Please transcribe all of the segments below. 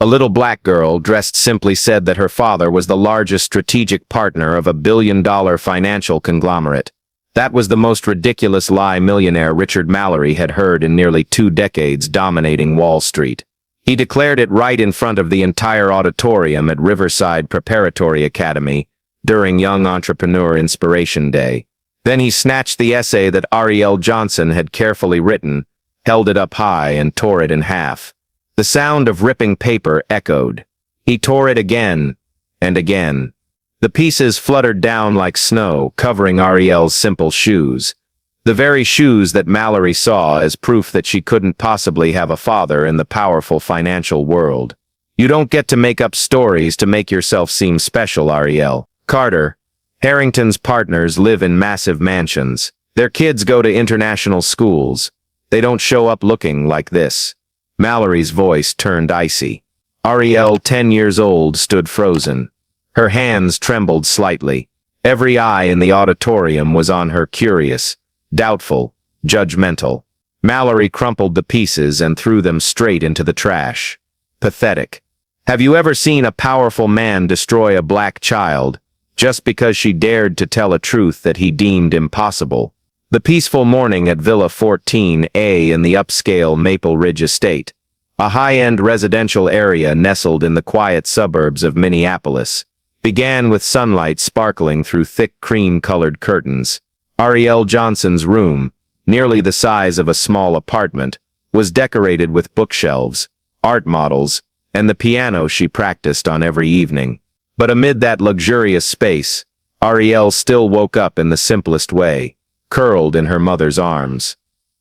A little black girl dressed simply said that her father was the largest strategic partner of a billion-dollar financial conglomerate. That was the most ridiculous lie millionaire Richard Mallory had heard in nearly 2 decades dominating Wall Street. He declared it right in front of the entire auditorium at Riverside Preparatory Academy during Young Entrepreneur Inspiration Day. Then he snatched the essay that Arielle Johnson had carefully written, held it up high, and tore it in half. The sound of ripping paper echoed. He tore it again and again. The pieces fluttered down like snow, covering Arielle's simple shoes. The very shoes that Mallory saw as proof that she couldn't possibly have a father in the powerful financial world. You don't get to make up stories to make yourself seem special, Arielle. Carter, Harrington's partners, live in massive mansions. Their kids go to international schools. They don't show up looking like this. Mallory's voice turned icy. Arielle, 10 years old, stood frozen. Her hands trembled slightly. Every eye in the auditorium was on her, curious, doubtful, judgmental. Mallory crumpled the pieces and threw them straight into the trash. Pathetic. Have you ever seen a powerful man destroy a black child just because she dared to tell a truth that he deemed impossible? The peaceful morning at Villa 14A in the upscale Maple Ridge estate, a high-end residential area nestled in the quiet suburbs of Minneapolis, began with sunlight sparkling through thick cream-colored curtains. Arielle Johnson's room, nearly the size of a small apartment, was decorated with bookshelves, art models, and the piano she practiced on every evening. But amid that luxurious space, Arielle still woke up in the simplest way, curled in her mother's arms.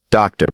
Dr.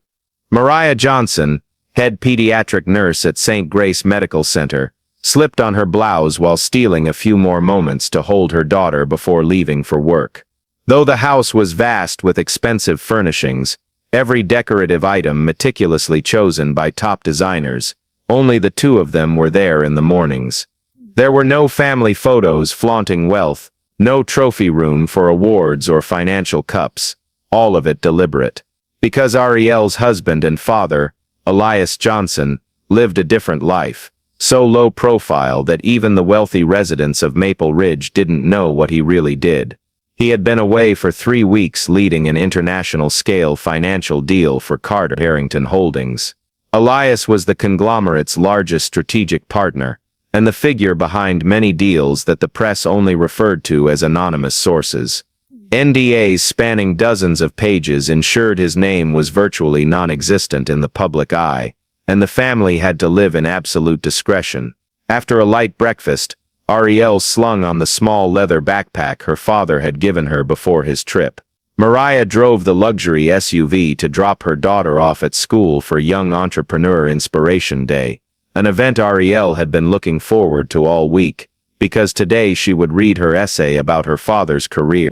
Mariah Johnson, head pediatric nurse at St. Grace Medical Center, slipped on her blouse while stealing a few more moments to hold her daughter before leaving for work. Though the house was vast with expensive furnishings, every decorative item meticulously chosen by top designers, only the two of them were there in the mornings. There were no family photos flaunting wealth, no trophy room for awards or financial cups, all of it deliberate. Because Arielle's husband and father, Elias Johnson, lived a different life, so low profile that even the wealthy residents of Maple Ridge didn't know what he really did. He had been away for 3 weeks leading an international-scale financial deal for Carter Harrington Holdings. Elias was the conglomerate's largest strategic partner, and the figure behind many deals that the press only referred to as anonymous sources. NDAs spanning dozens of pages ensured his name was virtually non-existent in the public eye, and the family had to live in absolute discretion. After a light breakfast, Arielle slung on the small leather backpack her father had given her before his trip. Mariah drove the luxury SUV to drop her daughter off at school for Young Entrepreneur Inspiration Day, an event Arielle had been looking forward to all week, because today she would read her essay about her father's career.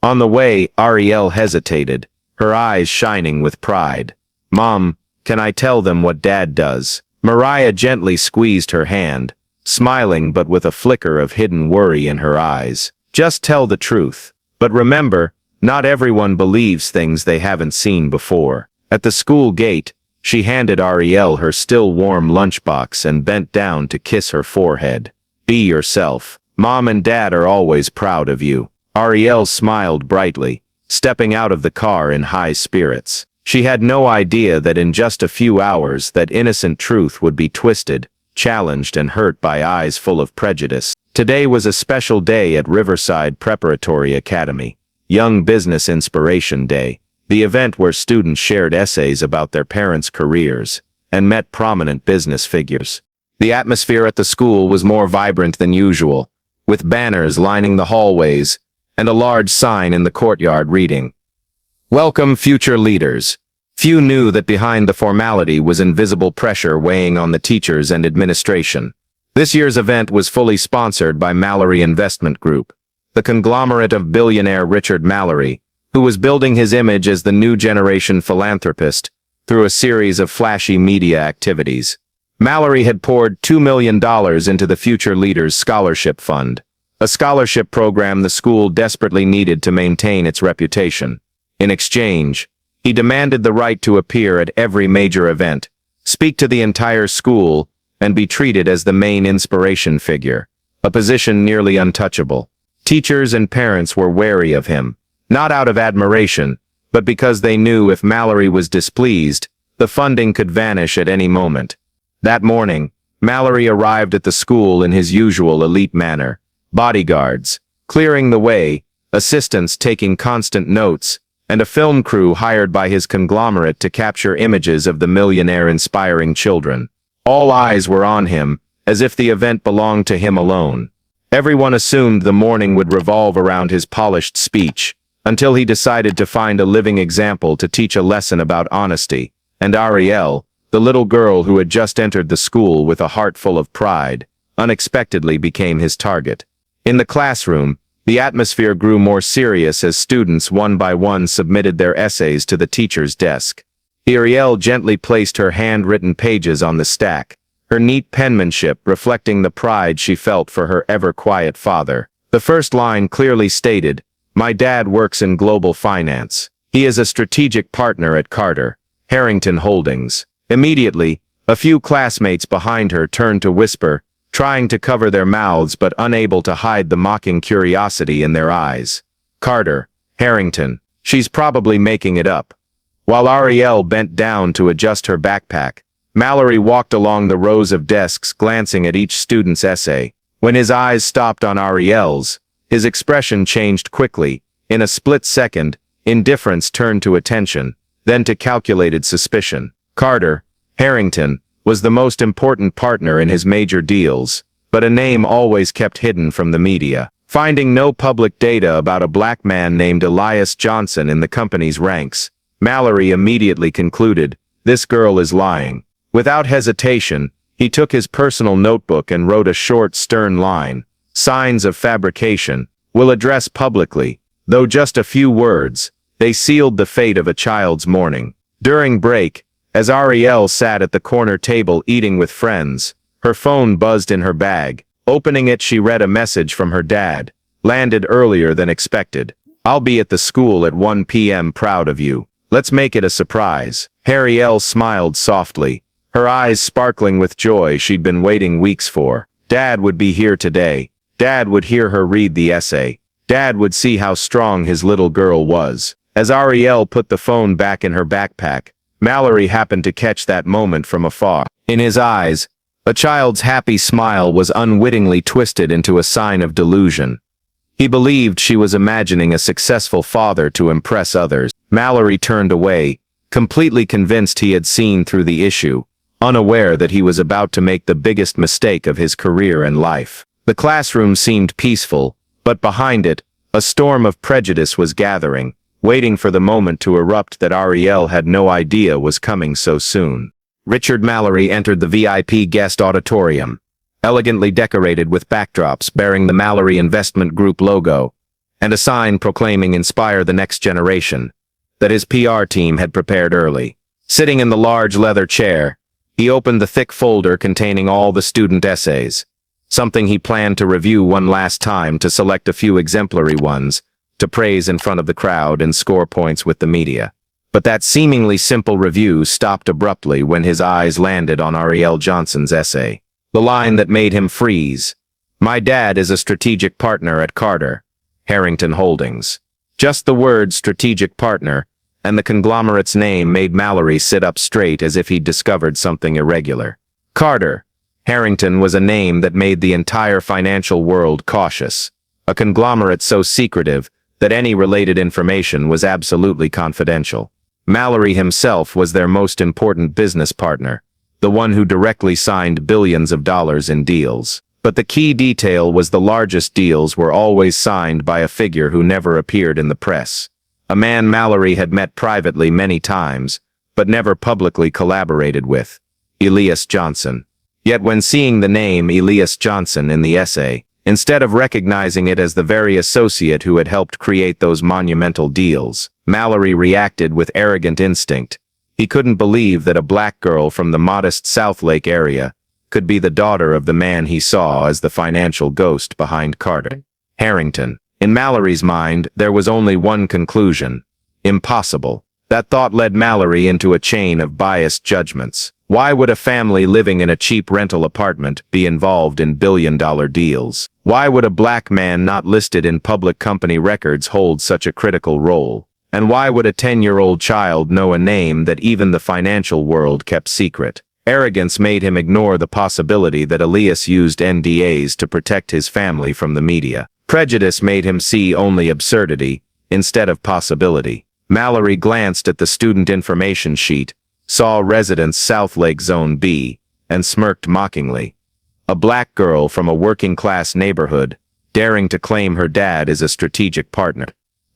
On the way, Arielle hesitated, her eyes shining with pride. "Mom, can I tell them what Dad does?" Mariah gently squeezed her hand, smiling but with a flicker of hidden worry in her eyes. "Just tell the truth. But remember, not everyone believes things they haven't seen before." At the school gate, she handed Arielle her still warm lunchbox and bent down to kiss her forehead. "Be yourself. Mom and Dad are always proud of you." Arielle smiled brightly, stepping out of the car in high spirits. She had no idea that in just a few hours that innocent truth would be twisted, challenged, and hurt by eyes full of prejudice. Today was a special day at Riverside Preparatory Academy, Young Business Inspiration Day, the event where students shared essays about their parents' careers and met prominent business figures. The atmosphere at the school was more vibrant than usual, with banners lining the hallways and a large sign in the courtyard reading, "Welcome, future leaders." Few knew that behind the formality was invisible pressure weighing on the teachers and administration. This year's event was fully sponsored by Mallory Investment Group, the conglomerate of billionaire Richard Mallory, who was building his image as the new generation philanthropist through a series of flashy media activities. Mallory had poured $2 million into the Future Leaders Scholarship Fund, a scholarship program the school desperately needed to maintain its reputation. In exchange, he demanded the right to appear at every major event, speak to the entire school, and be treated as the main inspiration figure, a position nearly untouchable. Teachers and parents were wary of him, not out of admiration, but because they knew if Mallory was displeased, the funding could vanish at any moment. That morning, Mallory arrived at the school in his usual elite manner, bodyguards clearing the way, assistants taking constant notes, and a film crew hired by his conglomerate to capture images of the millionaire inspiring children. All eyes were on him, as if the event belonged to him alone. Everyone assumed the morning would revolve around his polished speech, until he decided to find a living example to teach a lesson about honesty, and Arielle, the little girl who had just entered the school with a heart full of pride, unexpectedly became his target. In the classroom, the atmosphere grew more serious as students one by one submitted their essays to the teacher's desk. Arielle gently placed her handwritten pages on the stack, her neat penmanship reflecting the pride she felt for her ever-quiet father. The first line clearly stated, "My dad works in global finance. He is a strategic partner at Carter, Harrington Holdings." Immediately, a few classmates behind her turned to whisper, trying to cover their mouths but unable to hide the mocking curiosity in their eyes. "Carter, Harrington, she's probably making it up." While Arielle bent down to adjust her backpack, Mallory walked along the rows of desks glancing at each student's essay. When his eyes stopped on Arielle's, his expression changed quickly. In a split second, indifference turned to attention, then to calculated suspicion. Carter, Harrington, was the most important partner in his major deals, but a name always kept hidden from the media. Finding no public data about a black man named Arielle Johnson in the company's ranks, Mallory immediately concluded, "This girl is lying." Without hesitation, he took his personal notebook and wrote a short, stern line, "Signs of fabrication, will address publicly." Though just a few words, they sealed the fate of a child's morning. During break, as Arielle sat at the corner table eating with friends, her phone buzzed in her bag. Opening it, she read a message from her dad, landed earlier than expected. "I'll be at the school at 1 p.m. proud of you. Let's make it a surprise." Arielle smiled softly, her eyes sparkling with joy she'd been waiting weeks for. Dad would be here today. Dad would hear her read the essay. Dad would see how strong his little girl was. As Arielle put the phone back in her backpack, Mallory happened to catch that moment from afar. In his eyes, a child's happy smile was unwittingly twisted into a sign of delusion. He believed she was imagining a successful father to impress others. Mallory turned away, completely convinced he had seen through the issue, unaware that he was about to make the biggest mistake of his career and life. The classroom seemed peaceful, but behind it, a storm of prejudice was gathering, waiting for the moment to erupt that Arielle had no idea was coming so soon. Richard Mallory entered the VIP guest auditorium, elegantly decorated with backdrops bearing the Mallory Investment Group logo, and a sign proclaiming "Inspire the Next Generation," that his PR team had prepared early. Sitting in the large leather chair, he opened the thick folder containing all the student essays, something he planned to review one last time to select a few exemplary ones, to praise in front of the crowd and score points with the media. But that seemingly simple review stopped abruptly when his eyes landed on Arielle Johnson's essay. The line that made him freeze. "My dad is a strategic partner at Carter, Harrington Holdings." Just the word strategic partner, and the conglomerate's name made Mallory sit up straight as if he'd discovered something irregular. Carter, Harrington was a name that made the entire financial world cautious. A conglomerate so secretive that any related information was absolutely confidential. Mallory himself was their most important business partner, the one who directly signed billions of dollars in deals. But the key detail was the largest deals were always signed by a figure who never appeared in the press. A man Mallory had met privately many times, but never publicly collaborated with. Arielle Johnson. Yet when seeing the name Arielle Johnson in the essay, instead of recognizing it as the very associate who had helped create those monumental deals, Mallory reacted with arrogant instinct. He couldn't believe that a black girl from the modest South Lake area could be the daughter of the man he saw as the financial ghost behind Carter. Harrington. In Mallory's mind, there was only one conclusion. Impossible. That thought led Mallory into a chain of biased judgments. Why would a family living in a cheap rental apartment be involved in billion-dollar deals? Why would a black man not listed in public company records hold such a critical role? And why would a 10-year-old child know a name that even the financial world kept secret? Arrogance made him ignore the possibility that Elias used NDAs to protect his family from the media. Prejudice made him see only absurdity instead of possibility. Mallory glanced at the student information sheet, saw residence Southlake Zone B, and smirked mockingly. A black girl from a working-class neighborhood, daring to claim her dad is a strategic partner.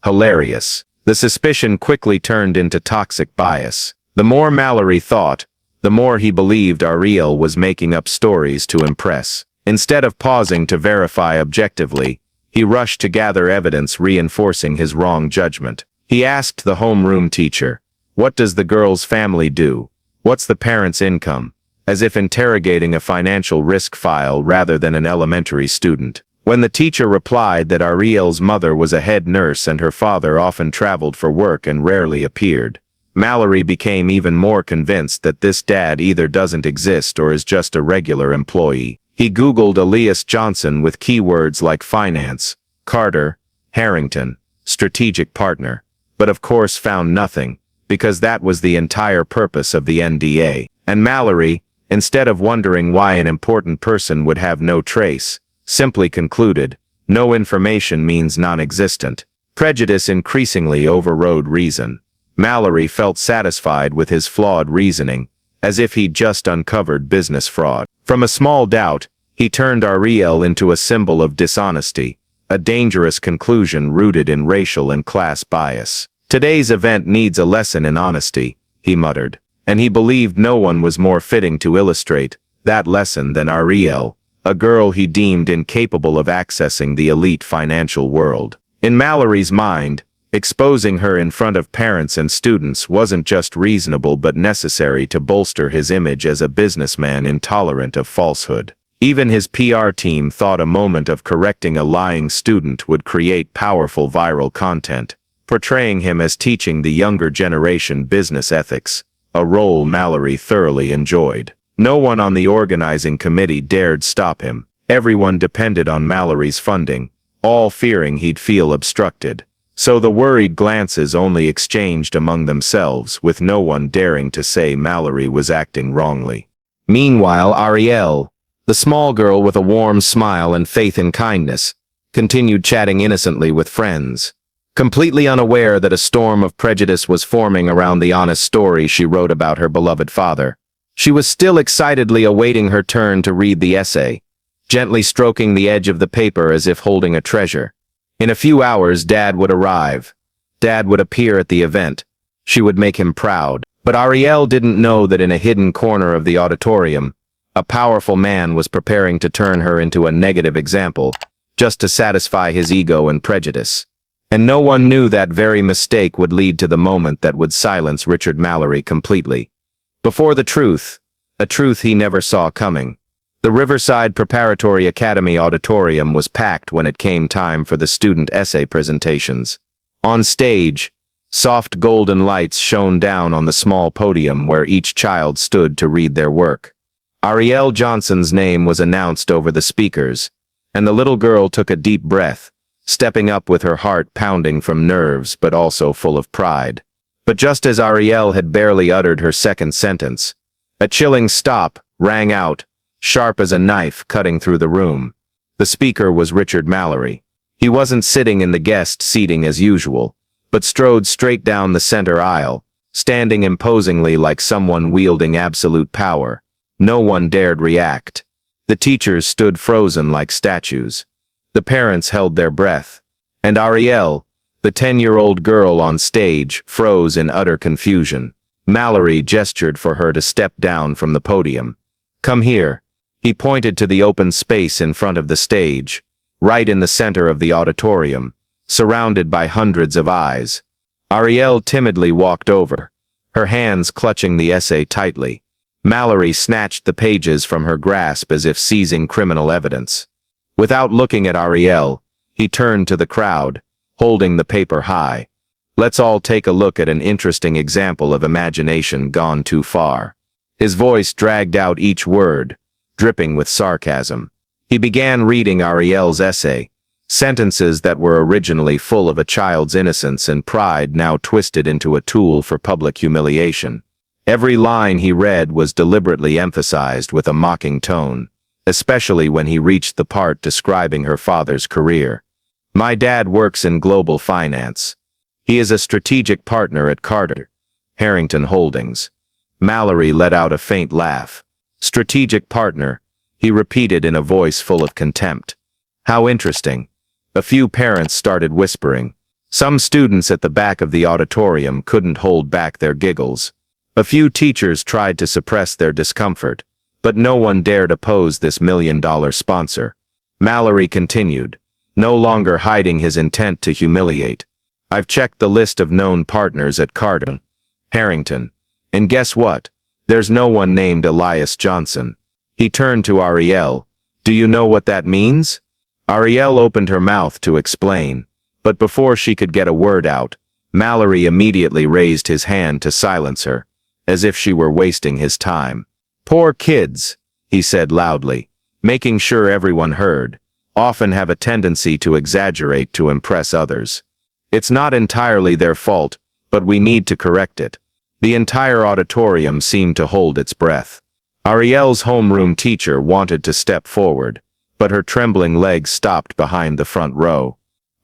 Hilarious. The suspicion quickly turned into toxic bias. The more Mallory thought, the more he believed Arielle was making up stories to impress. Instead of pausing to verify objectively, he rushed to gather evidence reinforcing his wrong judgment. He asked the homeroom teacher, "What does the girl's family do? What's the parents' income?" As if interrogating a financial risk file rather than an elementary student. When the teacher replied that Arielle's mother was a head nurse and her father often traveled for work and rarely appeared, Mallory became even more convinced that this dad either doesn't exist or is just a regular employee. He Googled Arielle Johnson with keywords like finance, Carter, Harrington, strategic partner, but of course found nothing, because that was the entire purpose of the NDA. And Mallory, instead of wondering why an important person would have no trace, simply concluded, no information means non-existent. Prejudice increasingly overrode reason. Mallory felt satisfied with his flawed reasoning, as if he'd just uncovered business fraud. From a small doubt, he turned Arielle into a symbol of dishonesty, a dangerous conclusion rooted in racial and class bias. Today's event needs a lesson in honesty, he muttered, and he believed no one was more fitting to illustrate that lesson than Arielle, a girl he deemed incapable of accessing the elite financial world. In Mallory's mind, exposing her in front of parents and students wasn't just reasonable but necessary to bolster his image as a businessman intolerant of falsehood. Even his PR team thought a moment of correcting a lying student would create powerful viral content, portraying him as teaching the younger generation business ethics, a role Mallory thoroughly enjoyed. No one on the organizing committee dared stop him. Everyone depended on Mallory's funding, all fearing he'd feel obstructed. So the worried glances only exchanged among themselves, with no one daring to say Mallory was acting wrongly. Meanwhile, Arielle, the small girl with a warm smile and faith in kindness, continued chatting innocently with friends, completely unaware that a storm of prejudice was forming around the honest story she wrote about her beloved father. She was still excitedly awaiting her turn to read the essay, gently stroking the edge of the paper as if holding a treasure. In a few hours, Dad would arrive. Dad would appear at the event. She would make him proud. But Arielle didn't know that in a hidden corner of the auditorium, a powerful man was preparing to turn her into a negative example, just to satisfy his ego and prejudice. And no one knew that very mistake would lead to the moment that would silence Richard Mallory completely. Before the truth, a truth he never saw coming. The Riverside Preparatory Academy auditorium was packed when it came time for the student essay presentations. On stage, soft golden lights shone down on the small podium where each child stood to read their work. Arielle Johnson's name was announced over the speakers, and the little girl took a deep breath, stepping up with her heart pounding from nerves but also full of pride. But just as Arielle had barely uttered her second sentence, a chilling stop rang out, sharp as a knife cutting through the room. The speaker was Richard Mallory. He wasn't sitting in the guest seating as usual, but strode straight down the center aisle, standing imposingly like someone wielding absolute power. No one dared react. The teachers stood frozen like statues. The parents held their breath. And Arielle, the 10-year-old girl on stage, froze in utter confusion. Mallory gestured for her to step down from the podium. "Come here." He pointed to the open space in front of the stage, right in the center of the auditorium, surrounded by hundreds of eyes. Arielle timidly walked over, her hands clutching the essay tightly. Mallory snatched the pages from her grasp as if seizing criminal evidence. Without looking at Arielle, he turned to the crowd, holding the paper high. Let's all take a look at an interesting example of imagination gone too far. His voice dragged out each word, dripping with sarcasm. He began reading Arielle's essay, sentences that were originally full of a child's innocence and pride now twisted into a tool for public humiliation. Every line he read was deliberately emphasized with a mocking tone, especially when he reached the part describing her father's career. My dad works in global finance. He is a strategic partner at Harrington Holdings. Mallory let out a faint laugh. Strategic partner, he repeated in a voice full of contempt. How interesting. A few parents started whispering. Some students at the back of the auditorium couldn't hold back their giggles. A few teachers tried to suppress their discomfort, but no one dared oppose this $1 million sponsor. Mallory continued, no longer hiding his intent to humiliate. I've checked the list of known partners at Harrington. And guess what? There's no one named Arielle Johnson. He turned to Arielle. Do you know what that means? Arielle opened her mouth to explain, but before she could get a word out, Mallory immediately raised his hand to silence her, as if she were wasting his time. Poor kids, he said loudly, making sure everyone heard, often have a tendency to exaggerate to impress others. It's not entirely their fault, but we need to correct it. The entire auditorium seemed to hold its breath. Arielle's homeroom teacher wanted to step forward, but her trembling legs stopped behind the front row.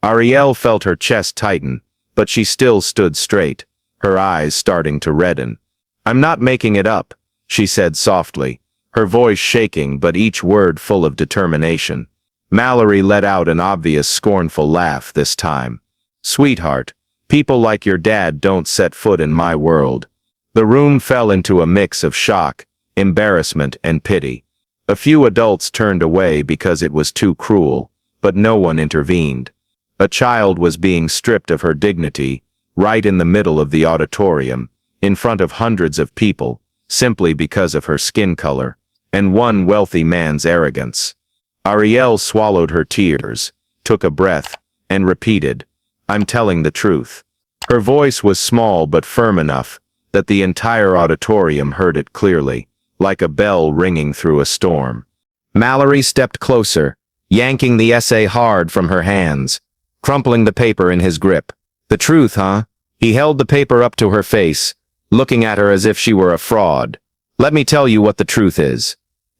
Arielle felt her chest tighten, but she still stood straight, her eyes starting to redden. I'm not making it up, she said softly, her voice shaking but each word full of determination. Mallory let out an obvious scornful laugh this time. Sweetheart, people like your dad don't set foot in my world. The room fell into a mix of shock, embarrassment, and pity. A few adults turned away because it was too cruel, but no one intervened. A child was being stripped of her dignity, right in the middle of the auditorium, in front of hundreds of people, simply because of her skin color, and one wealthy man's arrogance. Arielle swallowed her tears, took a breath, and repeated, I'm telling the truth. Her voice was small but firm enough that the entire auditorium heard it clearly, like a bell ringing through a storm. Mallory stepped closer, yanking the essay hard from her hands, crumpling the paper in his grip. The truth, huh? He held the paper up to her face, looking at her as if she were a fraud. Let me tell you what the truth is.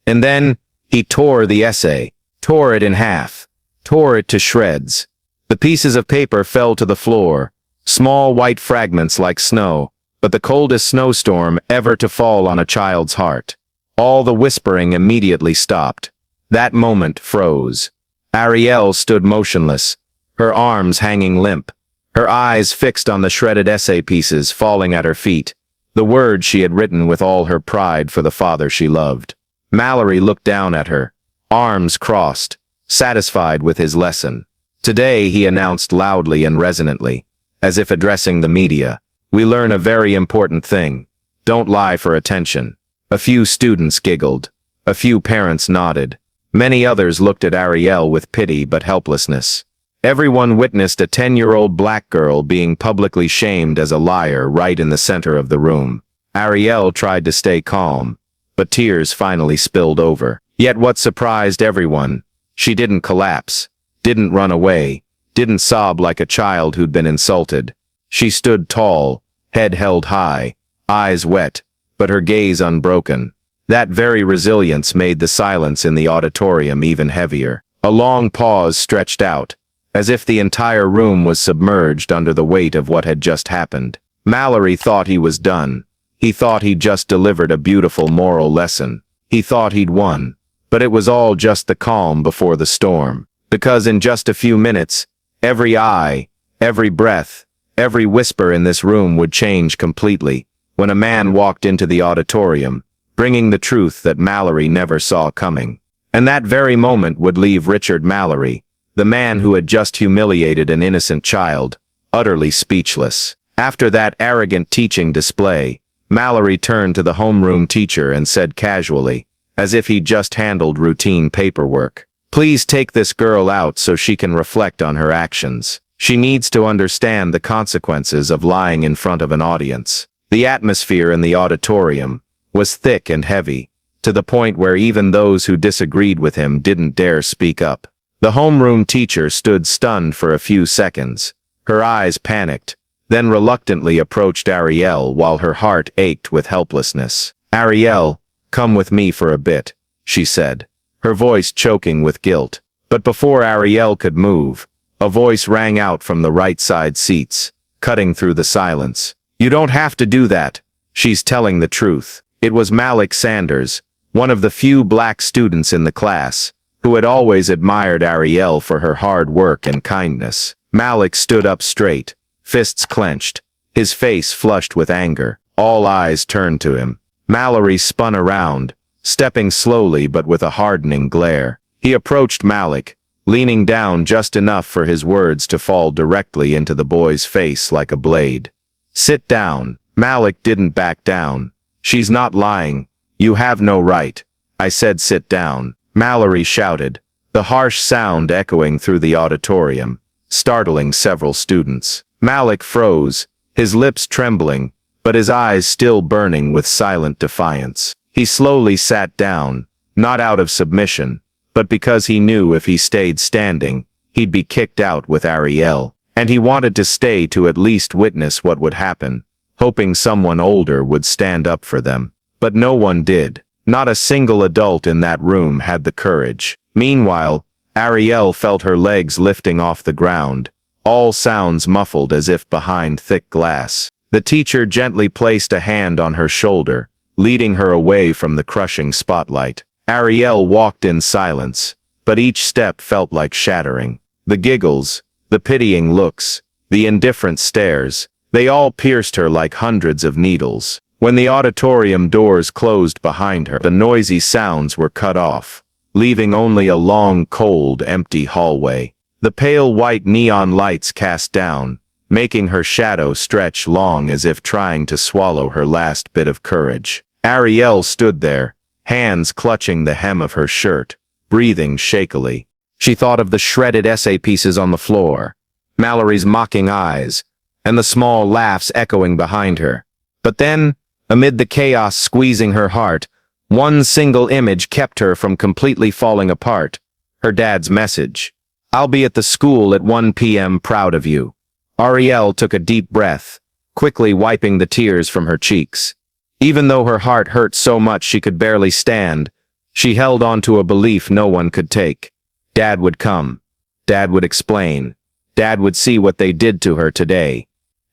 And then, he tore the essay, tore it in half, tore it to shreds. The pieces of paper fell to the floor, small white fragments like snow, but the coldest snowstorm ever to fall on a child's heart. All the whispering immediately stopped. That moment froze. Arielle stood motionless, her arms hanging limp, her eyes fixed on the shredded essay pieces falling at her feet, the words she had written with all her pride for the father she loved. Mallory looked down at her, arms crossed, satisfied with his lesson. Today, he announced loudly and resonantly, as if addressing the media, we learn a very important thing. Don't lie for attention. A few students giggled. A few parents nodded. Many others looked at Arielle with pity but helplessness. Everyone witnessed a 10-year-old black girl being publicly shamed as a liar right in the center of the room. Arielle tried to stay calm, but tears finally spilled over. Yet what surprised everyone, she didn't collapse, didn't run away, didn't sob like a child who'd been insulted. She stood tall, head held high, eyes wet, but her gaze unbroken. That very resilience made the silence in the auditorium even heavier. A long pause stretched out, as if the entire room was submerged under the weight of what had just happened. Mallory thought he was done. He thought he'd just delivered a beautiful moral lesson. He thought he'd won. But it was all just the calm before the storm. Because in just a few minutes, every eye, every breath, every whisper in this room would change completely when a man walked into the auditorium, bringing the truth that Mallory never saw coming. And that very moment would leave Richard Mallory, the man who had just humiliated an innocent child, utterly speechless. After that arrogant teaching display, Mallory turned to the homeroom teacher and said casually, as if he'd just handled routine paperwork, please take this girl out so she can reflect on her actions. She needs to understand the consequences of lying in front of an audience. The atmosphere in the auditorium was thick and heavy, to the point where even those who disagreed with him didn't dare speak up. The homeroom teacher stood stunned for a few seconds, her eyes panicked, then reluctantly approached Arielle while her heart ached with helplessness. "Arielle, come with me for a bit," she said, her voice choking with guilt. But before Arielle could move, a voice rang out from the right side seats, cutting through the silence. "You don't have to do that. She's telling the truth." It was Malik Sanders, one of the few black students in the class, who had always admired Arielle for her hard work and kindness. Malik stood up straight, fists clenched, his face flushed with anger. All eyes turned to him. Mallory spun around, stepping slowly but with a hardening glare. He approached Malik, leaning down just enough for his words to fall directly into the boy's face like a blade. "Sit down." Malik didn't back down. "She's not lying. You have no right. I said sit down," Mallory shouted, the harsh sound echoing through the auditorium, startling several students. Malik froze, his lips trembling, but his eyes still burning with silent defiance. He slowly sat down, not out of submission, but because he knew if he stayed standing, he'd be kicked out with Arielle, and he wanted to stay to at least witness what would happen, hoping someone older would stand up for them. But no one did. Not a single adult in that room had the courage. Meanwhile, Arielle felt her legs lifting off the ground, all sounds muffled as if behind thick glass. The teacher gently placed a hand on her shoulder, leading her away from the crushing spotlight. Arielle walked in silence, but each step felt like shattering. The giggles, the pitying looks, the indifferent stares, they all pierced her like hundreds of needles. When the auditorium doors closed behind her, the noisy sounds were cut off, leaving only a long, cold, empty hallway. The pale white neon lights cast down, making her shadow stretch long as if trying to swallow her last bit of courage. Arielle stood there, hands clutching the hem of her shirt, breathing shakily. She thought of the shredded essay pieces on the floor, Mallory's mocking eyes, and the small laughs echoing behind her. But then, amid the chaos squeezing her heart, one single image kept her from completely falling apart. Her dad's message. "I'll be at the school at 1 p.m. proud of you." Arielle took a deep breath, quickly wiping the tears from her cheeks. Even though her heart hurt so much she could barely stand, she held on to a belief no one could take. Dad would come. Dad would explain. Dad would see what they did to her today.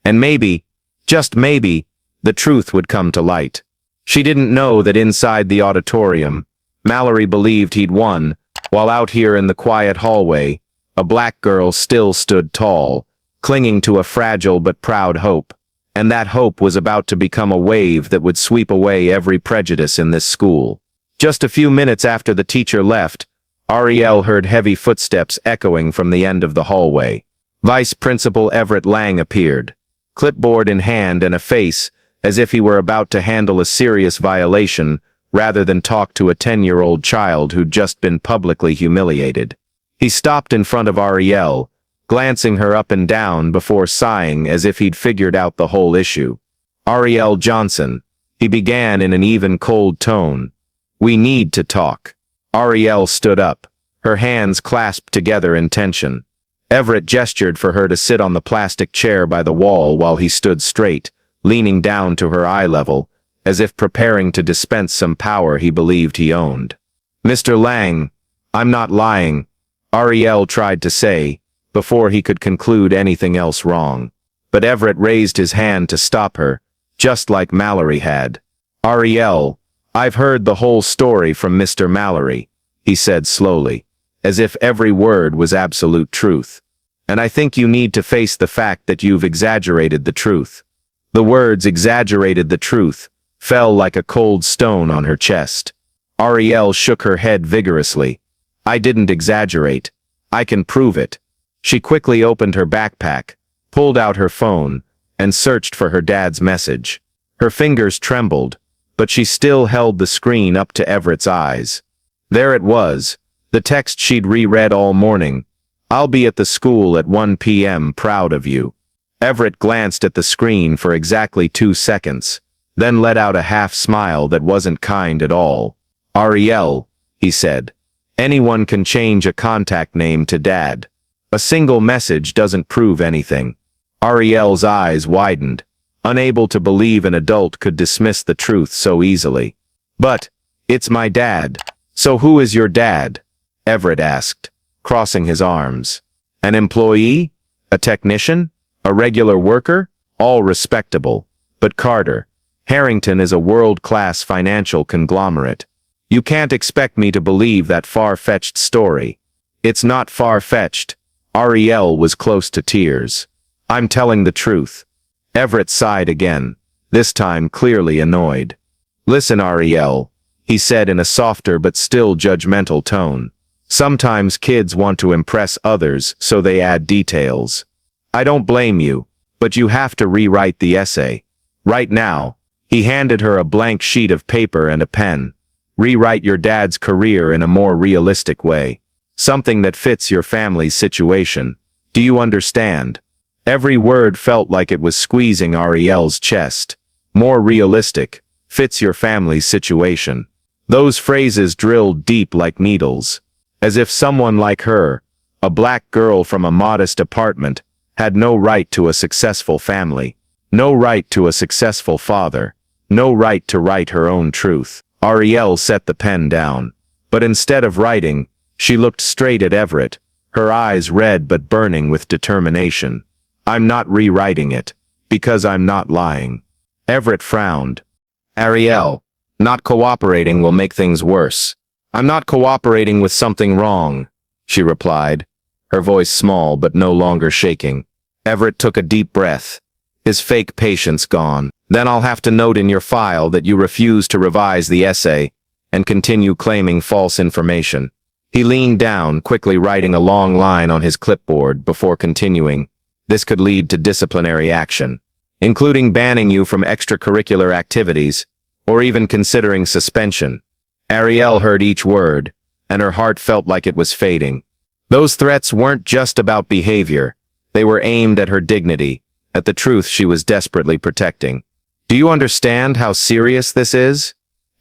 And maybe, just maybe, the truth would come to light. She didn't know that inside the auditorium, Mallory believed he'd won, while out here in the quiet hallway, a black girl still stood tall, clinging to a fragile but proud hope. And that hope was about to become a wave that would sweep away every prejudice in this school. Just a few minutes after the teacher left, Arielle heard heavy footsteps echoing from the end of the hallway. Vice Principal Everett Lang appeared, clipboard in hand and a face as if he were about to handle a serious violation rather than talk to a 10-year-old child who'd just been publicly humiliated. He stopped in front of Arielle, glancing her up and down before sighing as if he'd figured out the whole issue. "Arielle Johnson," he began in an even, cold tone. "We need to talk." Arielle stood up, her hands clasped together in tension. Everett gestured for her to sit on the plastic chair by the wall while he stood straight, leaning down to her eye level, as if preparing to dispense some power he believed he owned. "Mr. Lang, I'm not lying," Arielle tried to say, before he could conclude anything else wrong. But Everett raised his hand to stop her, just like Mallory had. "Arielle, I've heard the whole story from Mr. Mallory," he said slowly, as if every word was absolute truth. "And I think you need to face the fact that you've exaggerated the truth." The words "exaggerated the truth" fell like a cold stone on her chest. Arielle shook her head vigorously. "I didn't exaggerate. I can prove it." She quickly opened her backpack, pulled out her phone, and searched for her dad's message. Her fingers trembled, but she still held the screen up to Everett's eyes. There it was, the text she'd reread all morning. I'll be at the school at 1 p.m. proud of you. Everett glanced at the screen for exactly 2 seconds, then let out a half smile that wasn't kind at all. Arielle, he said. Anyone can change a contact name to Dad. A single message doesn't prove anything. Arielle's eyes widened, unable to believe an adult could dismiss the truth so easily. But, it's my dad. So who is your dad? Everett asked, crossing his arms. An employee? A technician? A regular worker? All respectable. But Carter, Harrington is a world-class financial conglomerate. You can't expect me to believe that far-fetched story. It's not far-fetched. Arielle was close to tears. I'm telling the truth. Everett sighed again, this time clearly annoyed. Listen, Arielle, he said in a softer but still judgmental tone. Sometimes kids want to impress others, so they add details. I don't blame you, but you have to rewrite the essay. Right now. He handed her a blank sheet of paper and a pen. Rewrite your dad's career in a more realistic way. Something that fits your family's situation. Do you understand? Every word felt like it was squeezing Arielle's chest. More realistic. Fits your family's situation. Those phrases drilled deep like needles. As if someone like her, a black girl from a modest apartment, had no right to a successful family. No right to a successful father. No right to write her own truth. Arielle set the pen down. But instead of writing, she looked straight at Everett, her eyes red but burning with determination. I'm not rewriting it, because I'm not lying. Everett frowned. Arielle, not cooperating will make things worse. I'm not cooperating with something wrong, she replied, her voice small but no longer shaking. Everett took a deep breath, his fake patience gone. Then I'll have to note in your file that you refuse to revise the essay and continue claiming false information. He leaned down, quickly writing a long line on his clipboard before continuing. This could lead to disciplinary action, including banning you from extracurricular activities, or even considering suspension. Arielle heard each word, and her heart felt like it was fading. Those threats weren't just about behavior. They were aimed at her dignity, at the truth she was desperately protecting. Do you understand how serious this is?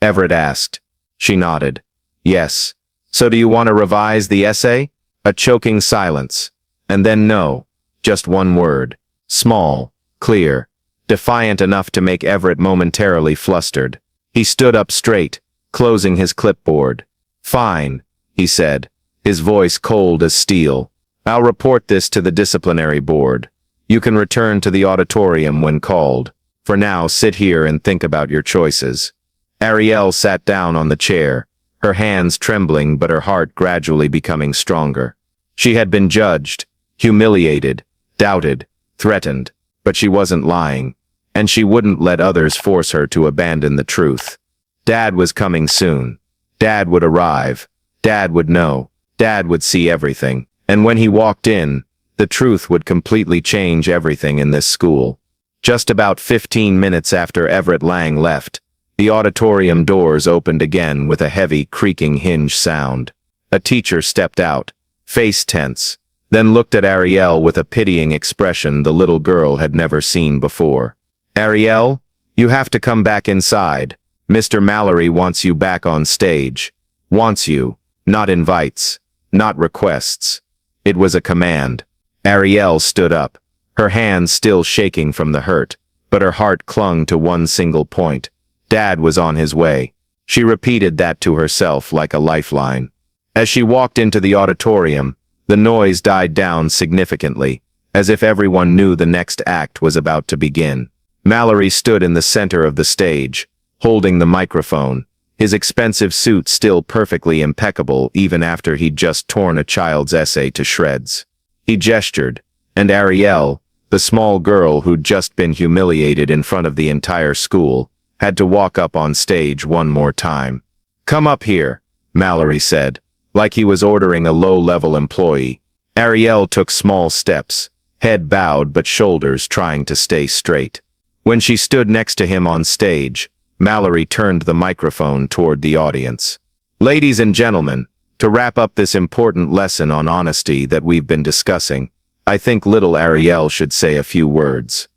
Everett asked. She nodded. Yes. So do you want to revise the essay? A choking silence. And then no. Just one word. Small, clear, defiant enough to make Everett momentarily flustered. He stood up straight, closing his clipboard. Fine, he said, his voice cold as steel. I'll report this to the disciplinary board. You can return to the auditorium when called. For now, sit here and think about your choices. Arielle sat down on the chair, her hands trembling but her heart gradually becoming stronger. She had been judged, humiliated, doubted, threatened, but she wasn't lying, and she wouldn't let others force her to abandon the truth. Dad was coming soon. Dad would arrive. Dad would know. Dad would see everything. And when he walked in, the truth would completely change everything in this school. Just about 15 minutes after Everett Lang left, the auditorium doors opened again with a heavy, creaking hinge sound. A teacher stepped out, face tense, then looked at Arielle with a pitying expression the little girl had never seen before. Arielle, you have to come back inside. Mr. Mallory wants you back on stage. Wants you, not invites, not requests. It was a command. Arielle stood up, her hands still shaking from the hurt, but her heart clung to one single point. Dad was on his way. She repeated that to herself like a lifeline. As she walked into the auditorium, the noise died down significantly, as if everyone knew the next act was about to begin. Mallory stood in the center of the stage, holding the microphone, his expensive suit still perfectly impeccable even after he'd just torn a child's essay to shreds. He gestured, and Arielle, the small girl who'd just been humiliated in front of the entire school, had to walk up on stage one more time. Come up here, Mallory said, like he was ordering a low-level employee. Arielle took small steps, head bowed but shoulders trying to stay straight. When she stood next to him on stage, Mallory turned the microphone toward the audience. Ladies and gentlemen, To wrap up this important lesson on honesty that we've been discussing, I think little Arielle should say a few words.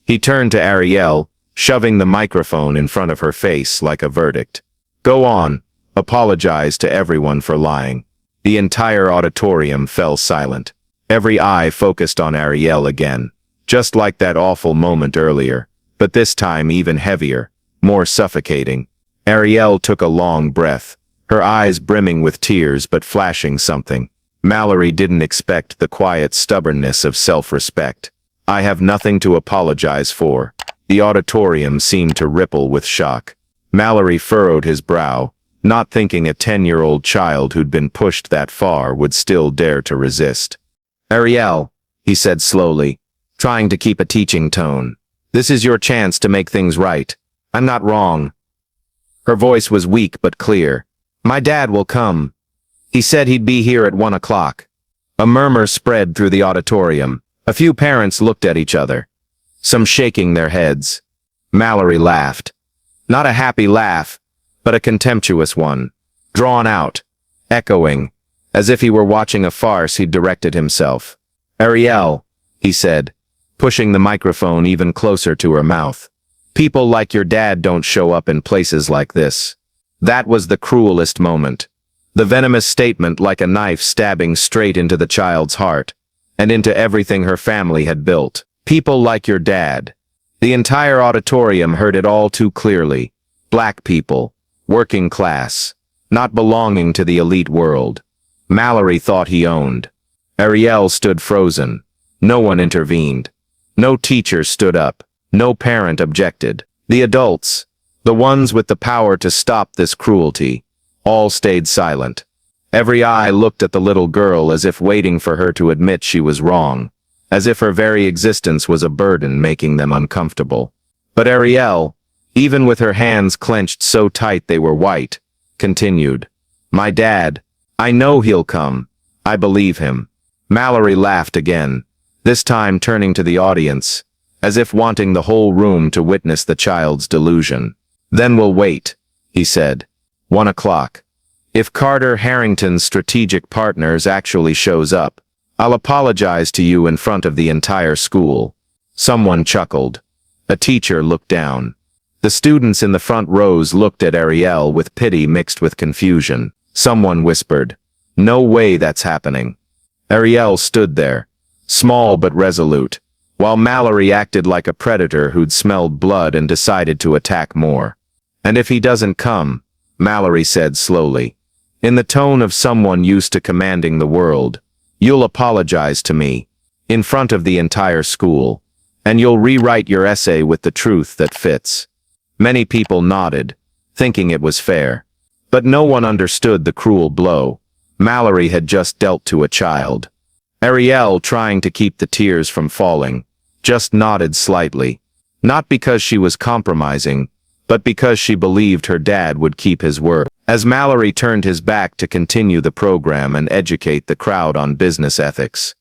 He turned to Arielle, shoving the microphone in front of her face like a verdict. Go on, apologize to everyone for lying. The entire auditorium fell silent. Every eye focused on Arielle again, just like that awful moment earlier, but this time even heavier, more suffocating. Arielle took a long breath, her eyes brimming with tears but flashing something. Mallory didn't expect the quiet stubbornness of self-respect. I have nothing to apologize for. The auditorium seemed to ripple with shock. Mallory furrowed his brow, not thinking a 10-year-old child who'd been pushed that far would still dare to resist. Arielle, he said slowly, trying to keep a teaching tone. This is your chance to make things right. I'm not wrong. Her voice was weak but clear. My dad will come. He said he'd be here at 1 o'clock. A murmur spread through the auditorium. A few parents looked at each other, some shaking their heads. Mallory laughed. Not a happy laugh, but a contemptuous one, drawn out, echoing, as if he were watching a farce he'd directed himself. Arielle, he said, pushing the microphone even closer to her mouth. People like your dad don't show up in places like this. That was the cruelest moment. The venomous statement like a knife stabbing straight into the child's heart, and into everything her family had built. People like your dad. The entire auditorium heard it all too clearly. Black people, working class, not belonging to the elite world. Mallory thought he owned. Arielle stood frozen. No one intervened. No teacher stood up. No parent objected. The adults, the ones with the power to stop this cruelty, all stayed silent. Every eye looked at the little girl as if waiting for her to admit she was wrong, as if her very existence was a burden making them uncomfortable. But Arielle, even with her hands clenched so tight they were white, continued. My dad, I know he'll come. I believe him. Mallory laughed again, this time turning to the audience, as if wanting the whole room to witness the child's delusion. Then we'll wait, he said. 1 o'clock. If Carter Harrington's strategic partners actually shows up, I'll apologize to you in front of the entire school. Someone chuckled. A teacher looked down. The students in the front rows looked at Arielle with pity mixed with confusion. Someone whispered, no way that's happening. Arielle stood there, small but resolute, while Mallory acted like a predator who'd smelled blood and decided to attack more. And if he doesn't come, Mallory said slowly, in the tone of someone used to commanding the world, you'll apologize to me, in front of the entire school, and you'll rewrite your essay with the truth that fits. Many people nodded, thinking it was fair. But no one understood the cruel blow Mallory had just dealt to a child. Arielle, trying to keep the tears from falling, just nodded slightly, not because she was compromising, but because she believed her dad would keep his word. As Mallory turned his back to continue the program and educate the crowd on business ethics,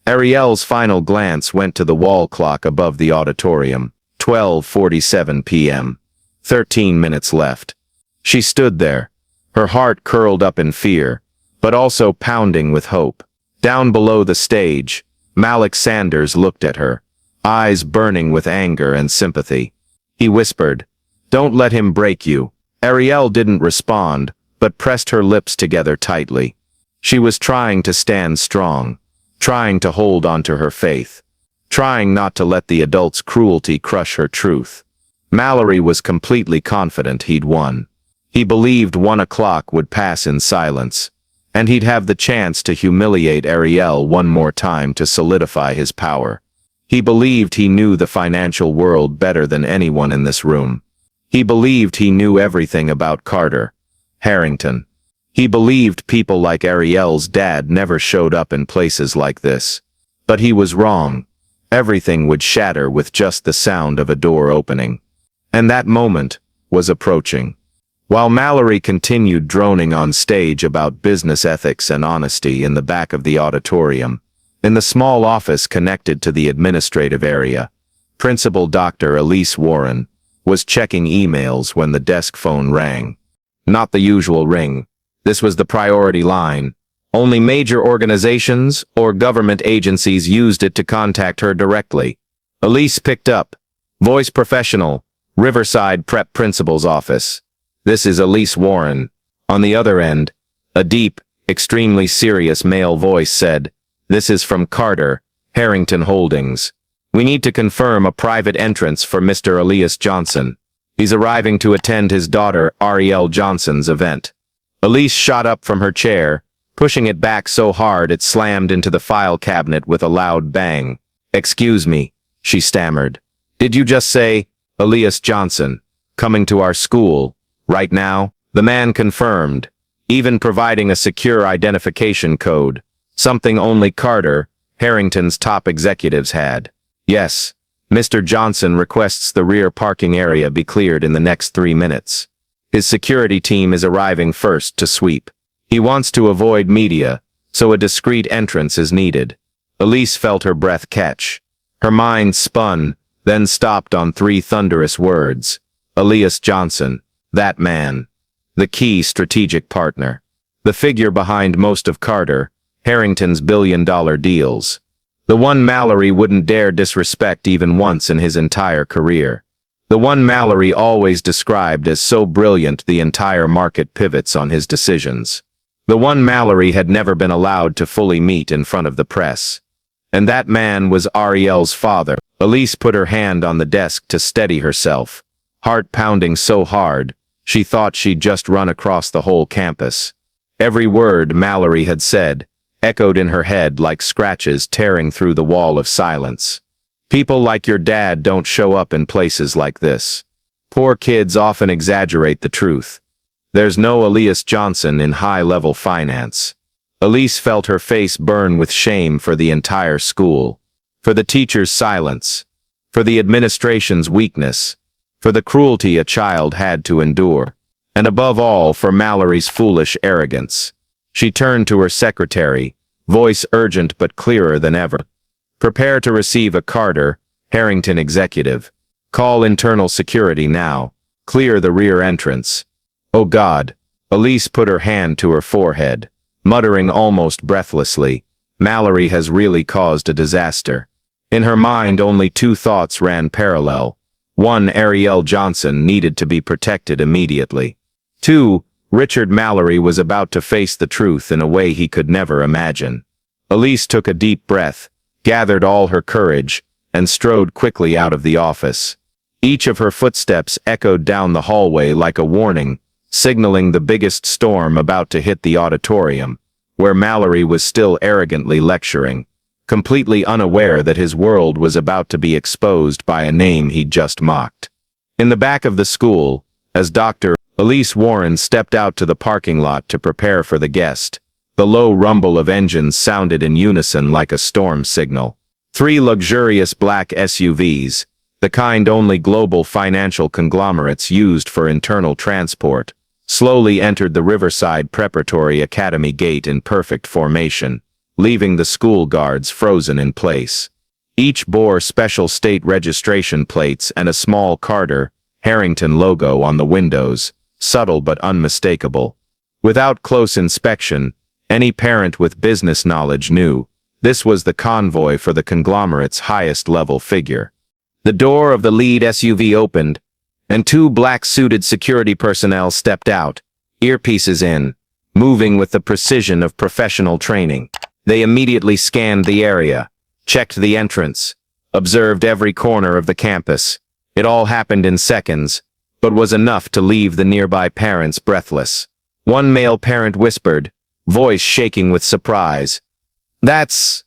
Arielle's final glance went to the wall clock above the auditorium. 12:47 p.m. 13 minutes left. She stood there, her heart curled up in fear, but also pounding with hope. Down below the stage, Malik Sanders looked at her, eyes burning with anger and sympathy. He whispered, don't let him break you. Arielle didn't respond, but pressed her lips together tightly. She was trying to stand strong, trying to hold on to her faith, trying not to let the adults' cruelty crush her truth. Mallory was completely confident he'd won. He believed 1 o'clock would pass in silence, and he'd have the chance to humiliate Arielle one more time to solidify his power. He believed he knew the financial world better than anyone in this room. He believed he knew everything about Carter, Harrington. He believed people like Arielle's dad never showed up in places like this. But he was wrong. Everything would shatter with just the sound of a door opening. And that moment was approaching. While Mallory continued droning on stage about business ethics and honesty in the back of the auditorium, in the small office connected to the administrative area, Principal Dr. Elise Warren was checking emails when the desk phone rang. Not the usual ring, This was the priority line. Only major organizations or government agencies used it to contact her directly. Elise picked up. Voice professional, Riverside Prep Principal's office. This is Elise Warren. On the other end, a deep, extremely serious male voice said, "This is from Carter, Harrington Holdings. We need to confirm a private entrance for Mr. Arielle Johnson. He's arriving to attend his daughter Arielle Johnson's event." Elise shot up from her chair, pushing it back so hard it slammed into the file cabinet with a loud bang. "Excuse me," she stammered. "Did you just say, Arielle Johnson, coming to our school, right now?" The man confirmed, even providing a secure identification code, something only Carter, Harrington's top executives had. "Yes, Mr. Johnson requests the rear parking area be cleared in the next 3 minutes. His security team is arriving first to sweep. He wants to avoid media, so a discreet entrance is needed." Elise felt her breath catch. Her mind spun, then stopped on 3 thunderous words. Arielle Johnson, that man. The key strategic partner. The figure behind most of Carter, Harrington's billion-dollar deals. The one Mallory wouldn't dare disrespect even once in his entire career. The one Mallory always described as so brilliant the entire market pivots on his decisions. The one Mallory had never been allowed to fully meet in front of the press. And that man was Arielle's father. Elise put her hand on the desk to steady herself, heart pounding so hard, she thought she'd just run across the whole campus. Every word Mallory had said echoed in her head like scratches tearing through the wall of silence. "People like your dad don't show up in places like this. Poor kids often exaggerate the truth. There's no Arielle Johnson in high-level finance." Elise felt her face burn with shame for the entire school, for the teacher's silence, for the administration's weakness, for the cruelty a child had to endure, and above all for Mallory's foolish arrogance. She turned to her secretary, voice urgent but clearer than ever. "Prepare to receive a Carter, Harrington executive. Call internal security now. Clear the rear entrance." "Oh God." Elise put her hand to her forehead, muttering almost breathlessly, "Mallory has really caused a disaster." In her mind only 2 thoughts ran parallel. 1. Arielle Johnson needed to be protected immediately. 2. Richard Mallory was about to face the truth in a way he could never imagine. Elise took a deep breath, gathered all her courage, and strode quickly out of the office. Each of her footsteps echoed down the hallway like a warning, signaling the biggest storm about to hit the auditorium, where Mallory was still arrogantly lecturing, completely unaware that his world was about to be exposed by a name he'd just mocked. In the back of the school, as Dr. Arielle Warren stepped out to the parking lot to prepare for the guest, the low rumble of engines sounded in unison like a storm signal. 3 luxurious black SUVs, the kind only global financial conglomerates used for internal transport, slowly entered the Riverside Preparatory Academy gate in perfect formation, leaving the school guards frozen in place. Each bore special state registration plates and a small Carter, Harrington logo on the windows, subtle but unmistakable. Without close inspection, any parent with business knowledge knew this was the convoy for the conglomerate's highest-level figure. The door of the lead SUV opened, and 2 black-suited security personnel stepped out, earpieces in, moving with the precision of professional training. They immediately scanned the area, checked the entrance, observed every corner of the campus. It all happened in seconds, but was enough to leave the nearby parents breathless. One male parent whispered, voice shaking with surprise, That's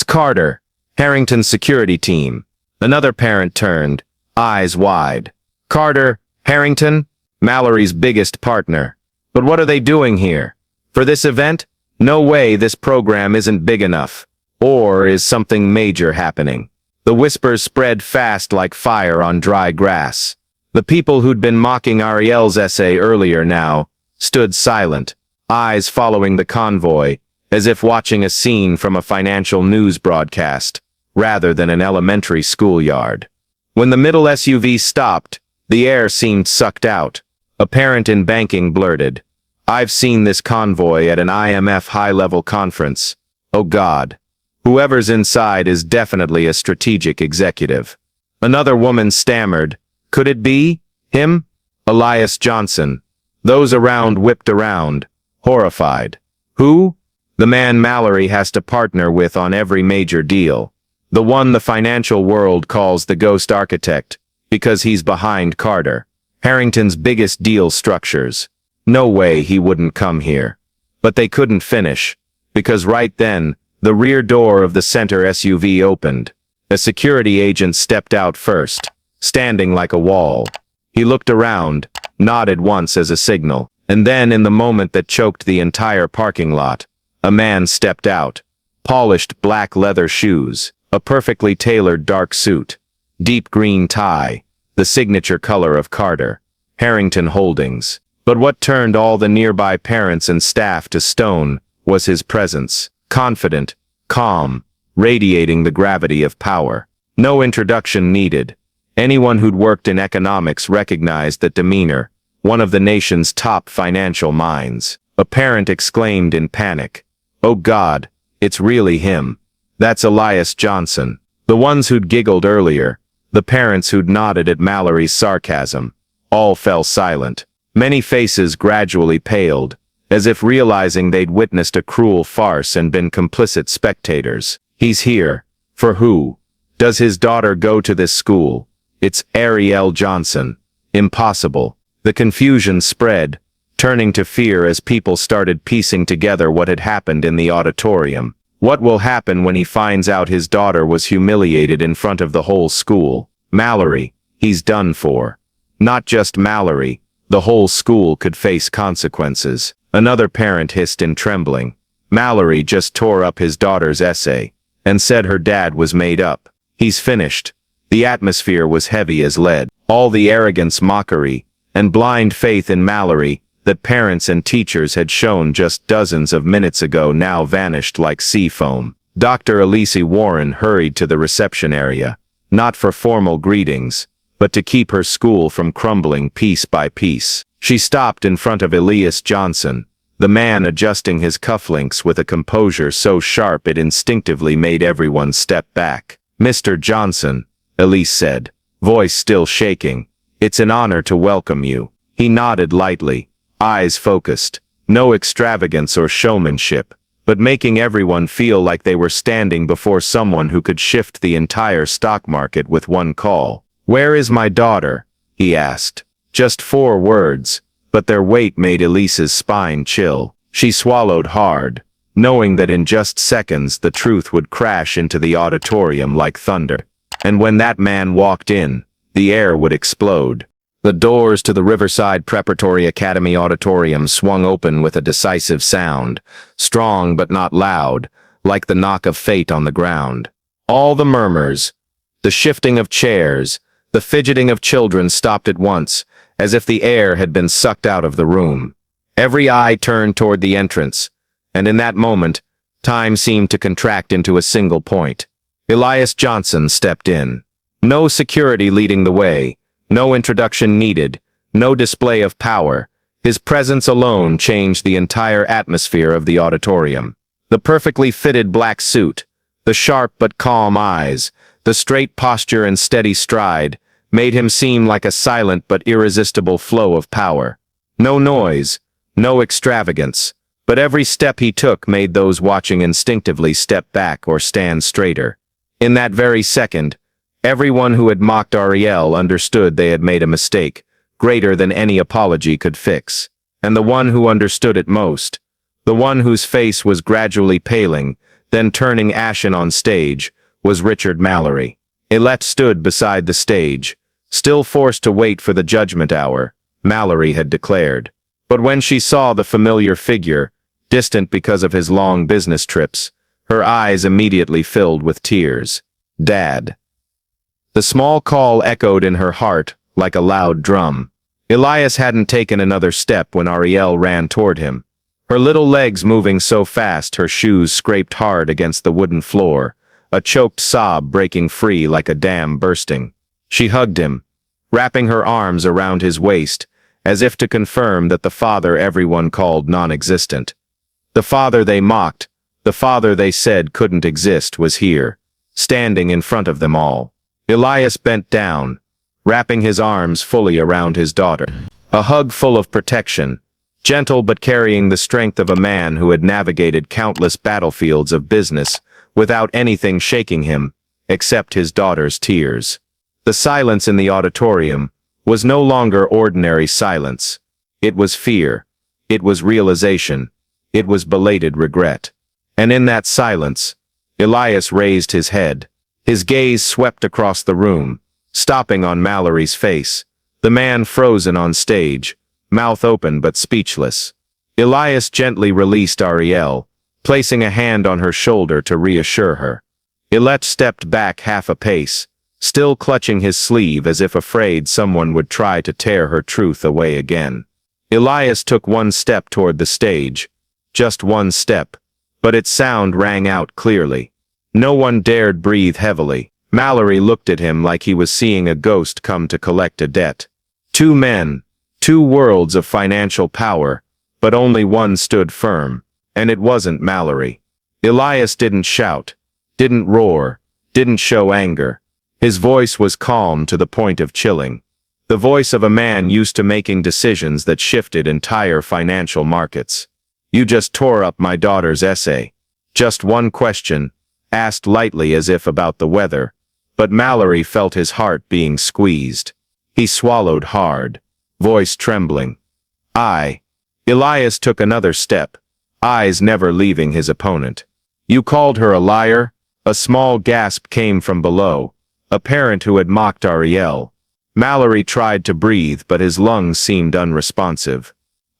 Carter, Harrington's security team." Another parent turned, eyes wide. "Carter, Harrington, Mallory's biggest partner. But what are they doing here? For this event? No way this program isn't big enough. Or is something major happening?" The whispers spread fast like fire on dry grass. The people who'd been mocking Arielle's essay earlier now stood silent, eyes following the convoy, as if watching a scene from a financial news broadcast, rather than an elementary schoolyard. When the middle SUV stopped, the air seemed sucked out. A parent in banking blurted, I've seen this convoy at an IMF high-level conference. Oh God. Whoever's inside is definitely a strategic executive. Another woman stammered. Could it be him? Arielle Johnson. Those around whipped around, horrified. Who? The man Mallory has to partner with on every major deal. The one the financial world calls the ghost architect, because he's behind Carter. Harrington's biggest deal structures. No way he wouldn't come here. But they couldn't finish, because right then, the rear door of the center SUV opened. A security agent stepped out first, standing like a wall. He looked around, nodded once as a signal, and then in the moment that choked the entire parking lot, a man stepped out. Polished black leather shoes, a perfectly tailored dark suit, deep green tie, the signature color of Carter, Harrington Holdings. But what turned all the nearby parents and staff to stone was his presence, confident, calm, radiating the gravity of power. No introduction needed. Anyone who'd worked in economics recognized that demeanor, one of the nation's top financial minds. A parent exclaimed in panic, "Oh God, it's really him. That's Arielle Johnson." The ones who'd giggled earlier, the parents who'd nodded at Mallory's sarcasm, all fell silent. Many faces gradually paled, as if realizing they'd witnessed a cruel farce and been complicit spectators. He's here. For who? Does his daughter go to this school? It's Arielle Johnson. Impossible. The confusion spread, turning to fear as people started piecing together what had happened in the auditorium. What will happen when he finds out his daughter was humiliated in front of the whole school? Mallory, he's done for. Not just Mallory, the whole school could face consequences. Another parent hissed in trembling. Mallory just tore up his daughter's essay, and said her dad was made up. He's finished. The atmosphere was heavy as lead. All the arrogance, mockery, and blind faith in Mallory that parents and teachers had shown just dozens of minutes ago now vanished like sea foam. Dr. Elise Warren hurried to the reception area, not for formal greetings, but to keep her school from crumbling piece by piece. She stopped in front of Arielle Johnson, the man adjusting his cufflinks with a composure so sharp it instinctively made everyone step back. "Mr. Johnson," Elise said, voice still shaking, "it's an honor to welcome you." He nodded lightly, eyes focused, no extravagance or showmanship, but making everyone feel like they were standing before someone who could shift the entire stock market with one call. "Where is my daughter?" he asked. Just 4 words, but their weight made Elise's spine chill. She swallowed hard, knowing that in just seconds the truth would crash into the auditorium like thunder. And when that man walked in, the air would explode. The doors to the Riverside Preparatory Academy auditorium swung open with a decisive sound, strong but not loud, like the knock of fate on the ground. All the murmurs, the shifting of chairs, the fidgeting of children stopped at once, as if the air had been sucked out of the room. Every eye turned toward the entrance, and in that moment, time seemed to contract into a single point. Arielle Johnson stepped in. No security leading the way, no introduction needed, no display of power. His presence alone changed the entire atmosphere of the auditorium. The perfectly fitted black suit, the sharp but calm eyes, the straight posture and steady stride, made him seem like a silent but irresistible flow of power. No noise, no extravagance, but every step he took made those watching instinctively step back or stand straighter. In that very second, everyone who had mocked Arielle understood they had made a mistake, greater than any apology could fix. And the one who understood it most, the one whose face was gradually paling, then turning ashen on stage, was Richard Mallory. Arielle stood beside the stage, still forced to wait for the judgment hour, Mallory had declared. But when she saw the familiar figure, distant because of his long business trips, her eyes immediately filled with tears. Dad. The small call echoed in her heart like a loud drum. Arielle hadn't taken another step when Arielle ran toward him. Her little legs moving so fast her shoes scraped hard against the wooden floor, a choked sob breaking free like a dam bursting. She hugged him, wrapping her arms around his waist, as if to confirm that the father everyone called non-existent, the father they mocked, the father they said couldn't exist, was here, standing in front of them all. Elias bent down, wrapping his arms fully around his daughter. A hug full of protection, gentle but carrying the strength of a man who had navigated countless battlefields of business without anything shaking him, except his daughter's tears. The silence in the auditorium was no longer ordinary silence. It was fear. It was realization. It was belated regret. And in that silence, Elias raised his head. His gaze swept across the room, stopping on Mallory's face, the man frozen on stage, mouth open but speechless. Elias gently released Arielle, placing a hand on her shoulder to reassure her. Elias stepped back half a pace, still clutching his sleeve as if afraid someone would try to tear her truth away again. Elias took one step toward the stage, just one step, but its sound rang out clearly. No one dared breathe heavily. Mallory looked at him like he was seeing a ghost come to collect a debt. Two men, two worlds of financial power, but only one stood firm, and it wasn't Mallory. Elias didn't shout, didn't roar, didn't show anger. His voice was calm to the point of chilling. The voice of a man used to making decisions that shifted entire financial markets. You just tore up my daughter's essay. Just one question, asked lightly as if about the weather, but Mallory felt his heart being squeezed. He swallowed hard, voice trembling. Elias took another step, eyes never leaving his opponent. You called her a liar? A small gasp came from below, a parent who had mocked Arielle. Mallory tried to breathe, but his lungs seemed unresponsive.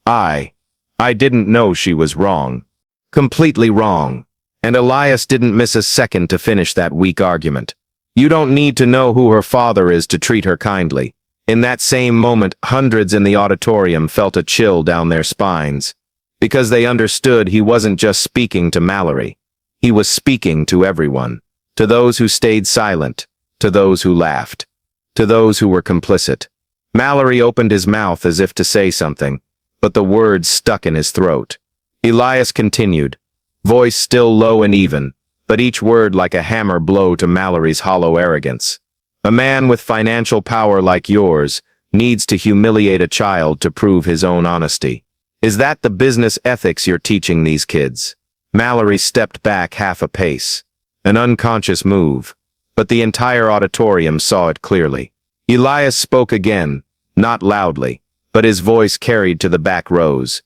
I didn't know she was wrong. Completely wrong. And Elias didn't miss a second to finish that weak argument. You don't need to know who her father is to treat her kindly. In that same moment, hundreds in the auditorium felt a chill down their spines, because they understood he wasn't just speaking to Mallory. He was speaking to everyone, to those who stayed silent, to those who laughed, to those who were complicit. Mallory opened his mouth as if to say something, but the words stuck in his throat. Elias continued, voice still low and even, but each word like a hammer blow to Mallory's hollow arrogance. A man with financial power like yours needs to humiliate a child to prove his own honesty. Is that the business ethics you're teaching these kids? Mallory stepped back half a pace. An unconscious move, but the entire auditorium saw it clearly. Elias spoke again, not loudly, but his voice carried to the back rows.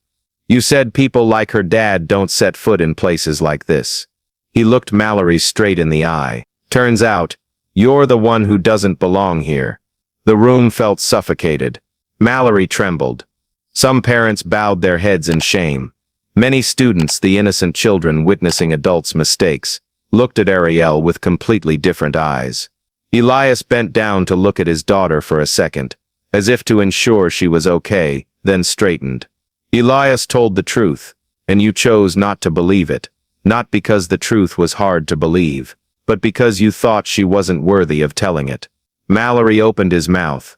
You said people like her dad don't set foot in places like this. He looked Mallory straight in the eye. Turns out, you're the one who doesn't belong here. The room felt suffocated. Mallory trembled. Some parents bowed their heads in shame. Many students, the innocent children witnessing adults' mistakes, looked at Arielle with completely different eyes. Elias bent down to look at his daughter for a second, as if to ensure she was okay, then straightened. Elias told the truth, and you chose not to believe it, not because the truth was hard to believe, but because you thought she wasn't worthy of telling it. Mallory opened his mouth.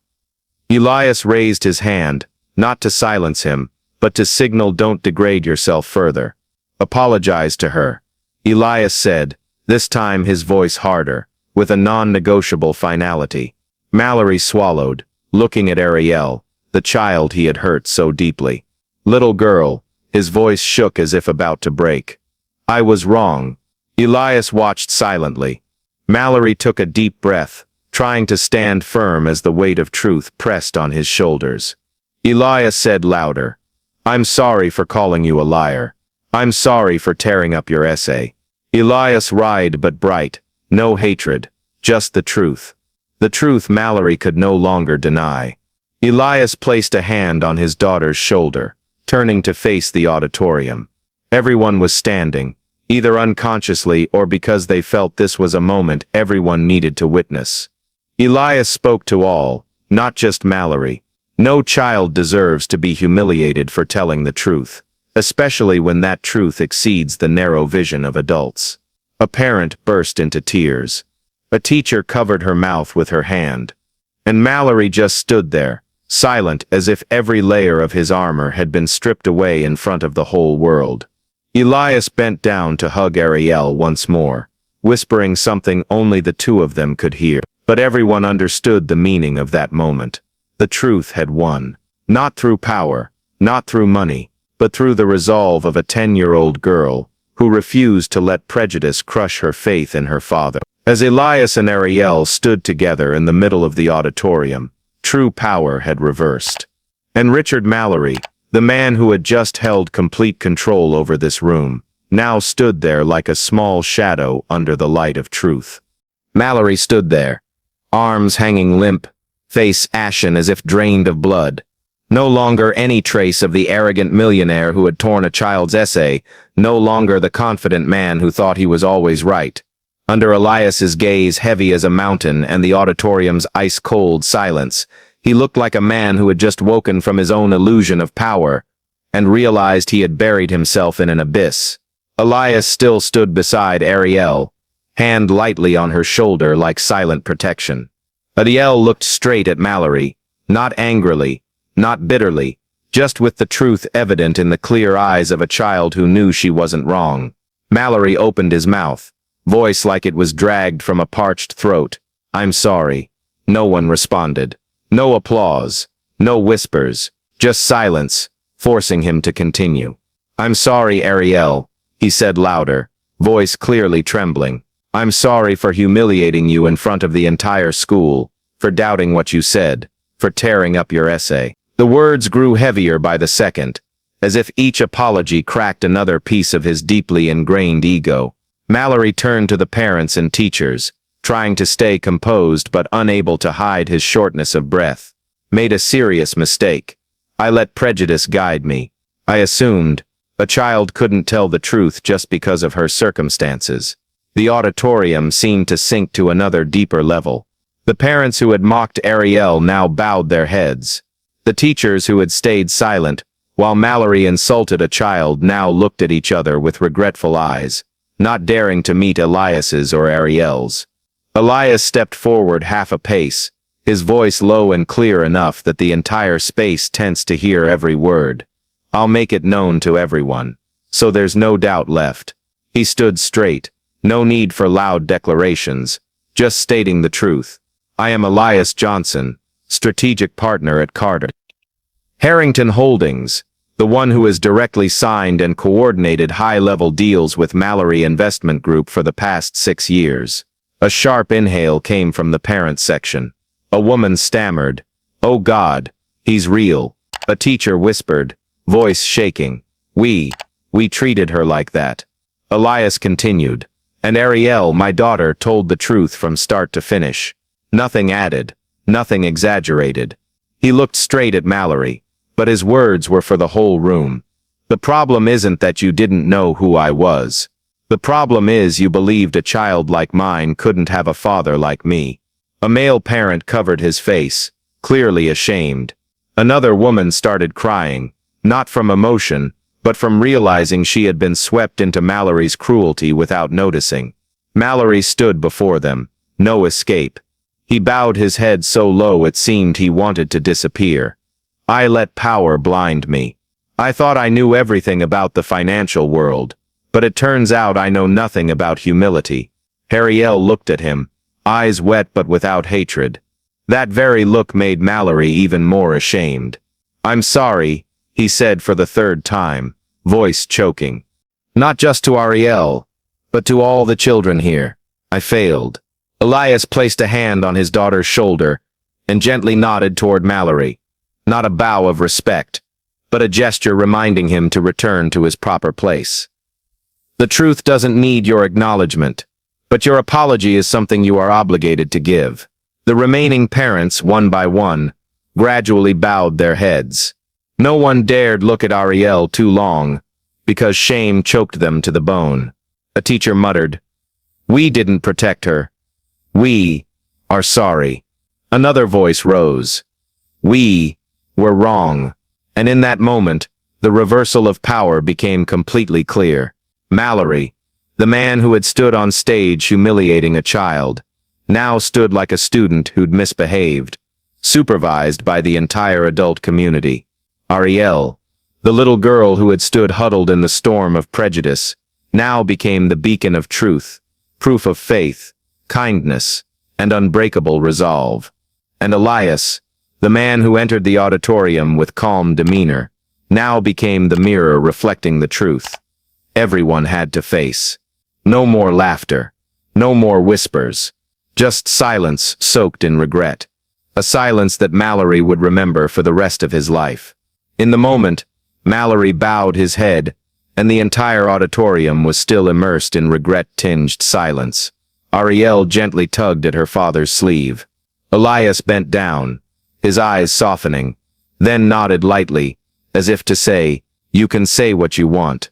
Elias raised his hand, not to silence him, but to signal don't degrade yourself further. Apologize to her. Elias said, this time his voice harder, with a non-negotiable finality. Mallory swallowed, looking at Arielle, the child he had hurt so deeply. Little girl, his voice shook as if about to break. I was wrong. Elias watched silently. Mallory took a deep breath, trying to stand firm as the weight of truth pressed on his shoulders. Elias said louder, I'm sorry for calling you a liar. I'm sorry for tearing up your essay. Elias writhed but bright, no hatred, just the truth. The truth Mallory could no longer deny. Elias placed a hand on his daughter's shoulder, turning to face the auditorium. Everyone was standing, either unconsciously or because they felt this was a moment everyone needed to witness. Elias spoke to all, not just Mallory. No child deserves to be humiliated for telling the truth, especially when that truth exceeds the narrow vision of adults. A parent burst into tears. A teacher covered her mouth with her hand. And Mallory just stood there, silent as if every layer of his armor had been stripped away in front of the whole world. Elias bent down to hug Arielle once more, whispering something only the two of them could hear. But everyone understood the meaning of that moment. The truth had won. Not through power, not through money, but through the resolve of a 10-year-old girl who refused to let prejudice crush her faith in her father. As Elias and Arielle stood together in the middle of the auditorium, true power had reversed. And Richard Mallory, the man who had just held complete control over this room, now stood there like a small shadow under the light of truth. Mallory stood there, arms hanging limp, face ashen as if drained of blood. No longer any trace of the arrogant millionaire who had torn a child's essay, no longer the confident man who thought he was always right. Under Elias's gaze heavy as a mountain and the auditorium's ice-cold silence, he looked like a man who had just woken from his own illusion of power and realized he had buried himself in an abyss. Elias still stood beside Arielle, hand lightly on her shoulder like silent protection. Arielle looked straight at Mallory, not angrily, not bitterly, just with the truth evident in the clear eyes of a child who knew she wasn't wrong. Mallory opened his mouth, voice like it was dragged from a parched throat. "I'm sorry." No one responded. No applause, no whispers, just silence, forcing him to continue. "I'm sorry, Arielle," he said louder, voice clearly trembling. "I'm sorry for humiliating you in front of the entire school, for doubting what you said, for tearing up your essay." The words grew heavier by the second, as if each apology cracked another piece of his deeply ingrained ego. Mallory turned to the parents and teachers, trying to stay composed but unable to hide his shortness of breath. "Made a serious mistake. I let prejudice guide me. I assumed a child couldn't tell the truth just because of her circumstances." The auditorium seemed to sink to another deeper level. The parents who had mocked Arielle now bowed their heads. The teachers who had stayed silent, while Mallory insulted a child, now looked at each other with regretful eyes, not daring to meet Elias's or Arielle's. Elias stepped forward half a pace, his voice low and clear enough that the entire space tensed to hear every word. "I'll make it known to everyone, so there's no doubt left." He stood straight, no need for loud declarations, just stating the truth. "I am Arielle Johnson, strategic partner at Harrington Holdings, the one who has directly signed and coordinated high-level deals with Mallory Investment Group for the past 6 years. A sharp inhale came from the parent section. A woman stammered, "Oh God, he's real." A teacher whispered, voice shaking, We treated her like that." Elias continued, "And Arielle, my daughter, told the truth from start to finish. Nothing added, nothing exaggerated." He looked straight at Mallory, but his words were for the whole room. "The problem isn't that you didn't know who I was. The problem is you believed a child like mine couldn't have a father like me." A male parent covered his face, clearly ashamed. Another woman started crying, not from emotion, but from realizing she had been swept into Mallory's cruelty without noticing. Mallory stood before them, no escape. He bowed his head so low it seemed he wanted to disappear. "I let power blind me. I thought I knew everything about the financial world, but it turns out I know nothing about humility." Arielle looked at him, eyes wet but without hatred. That very look made Mallory even more ashamed. "I'm sorry," he said for the third time, voice choking. "Not just to Arielle, but to all the children here. I failed." Elias placed a hand on his daughter's shoulder and gently nodded toward Mallory. Not a bow of respect, but a gesture reminding him to return to his proper place. "The truth doesn't need your acknowledgement, but your apology is something you are obligated to give." The remaining parents, one by one, gradually bowed their heads. No one dared look at Arielle too long, because shame choked them to the bone. A teacher muttered, "We didn't protect her. We are sorry." Another voice rose. "We were wrong." And in that moment, the reversal of power became completely clear. Mallory, the man who had stood on stage humiliating a child, now stood like a student who'd misbehaved, supervised by the entire adult community. Arielle, the little girl who had stood huddled in the storm of prejudice, now became the beacon of truth, proof of faith, kindness, and unbreakable resolve. And Elias, the man who entered the auditorium with calm demeanor, now became the mirror reflecting the truth everyone had to face. No more laughter, no more whispers, just silence soaked in regret. A silence that Mallory would remember for the rest of his life. In the moment, Mallory bowed his head, and the entire auditorium was still immersed in regret-tinged silence. Arielle gently tugged at her father's sleeve. Elias bent down, his eyes softening, then nodded lightly, as if to say, "You can say what you want.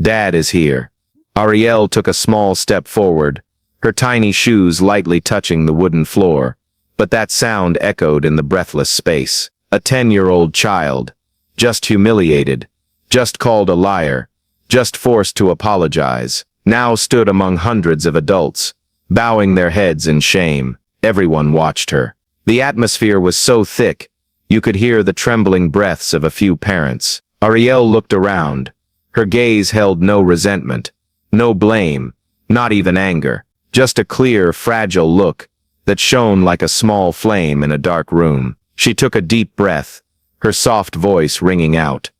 Dad is here." Arielle took a small step forward, her tiny shoes lightly touching the wooden floor, but that sound echoed in the breathless space. A 10-year-old child, just humiliated, just called a liar, just forced to apologize, now stood among hundreds of adults, bowing their heads in shame. Everyone watched her. The atmosphere was so thick, you could hear the trembling breaths of a few parents. Arielle looked around. Her gaze held no resentment, no blame, not even anger, just a clear, fragile look that shone like a small flame in a dark room. She took a deep breath, her soft voice ringing out.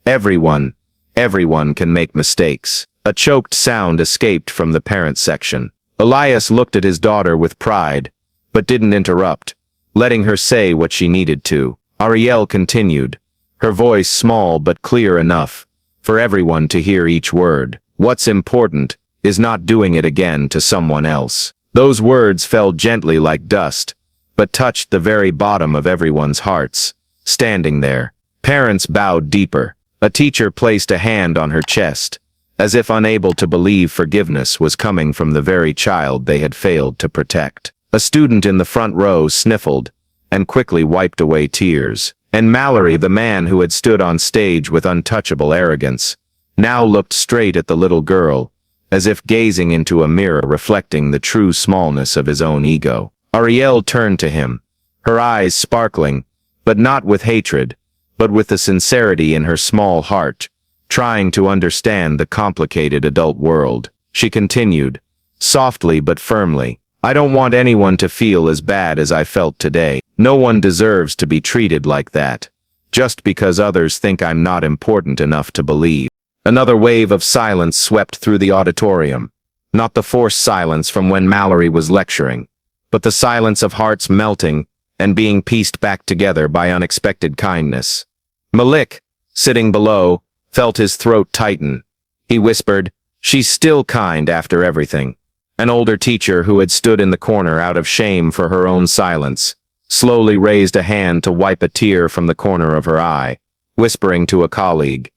Everyone can make mistakes." A choked sound escaped from the parents section. Elias looked at his daughter with pride, but didn't interrupt, letting her say what she needed to. Arielle continued, her voice small but clear enough for everyone to hear each word. "What's important is not doing it again to someone else." Those words fell gently like dust, but touched the very bottom of everyone's hearts. Standing there, parents bowed deeper. A teacher placed a hand on her chest, as if unable to believe forgiveness was coming from the very child they had failed to protect. A student in the front row sniffled, and quickly wiped away tears. And Mallory, the man who had stood on stage with untouchable arrogance, now looked straight at the little girl, as if gazing into a mirror reflecting the true smallness of his own ego. Arielle turned to him, her eyes sparkling, but not with hatred, but with the sincerity in her small heart, trying to understand the complicated adult world. She continued, softly but firmly, "I don't want anyone to feel as bad as I felt today. No one deserves to be treated like that, just because others think I'm not important enough to believe." Another wave of silence swept through the auditorium. Not the forced silence from when Mallory was lecturing, but the silence of hearts melting and being pieced back together by unexpected kindness. Malik, sitting below, felt his throat tighten. He whispered, "She's still kind after everything." An older teacher who had stood in the corner out of shame for her own silence, slowly raised a hand to wipe a tear from the corner of her eye, whispering to a colleague,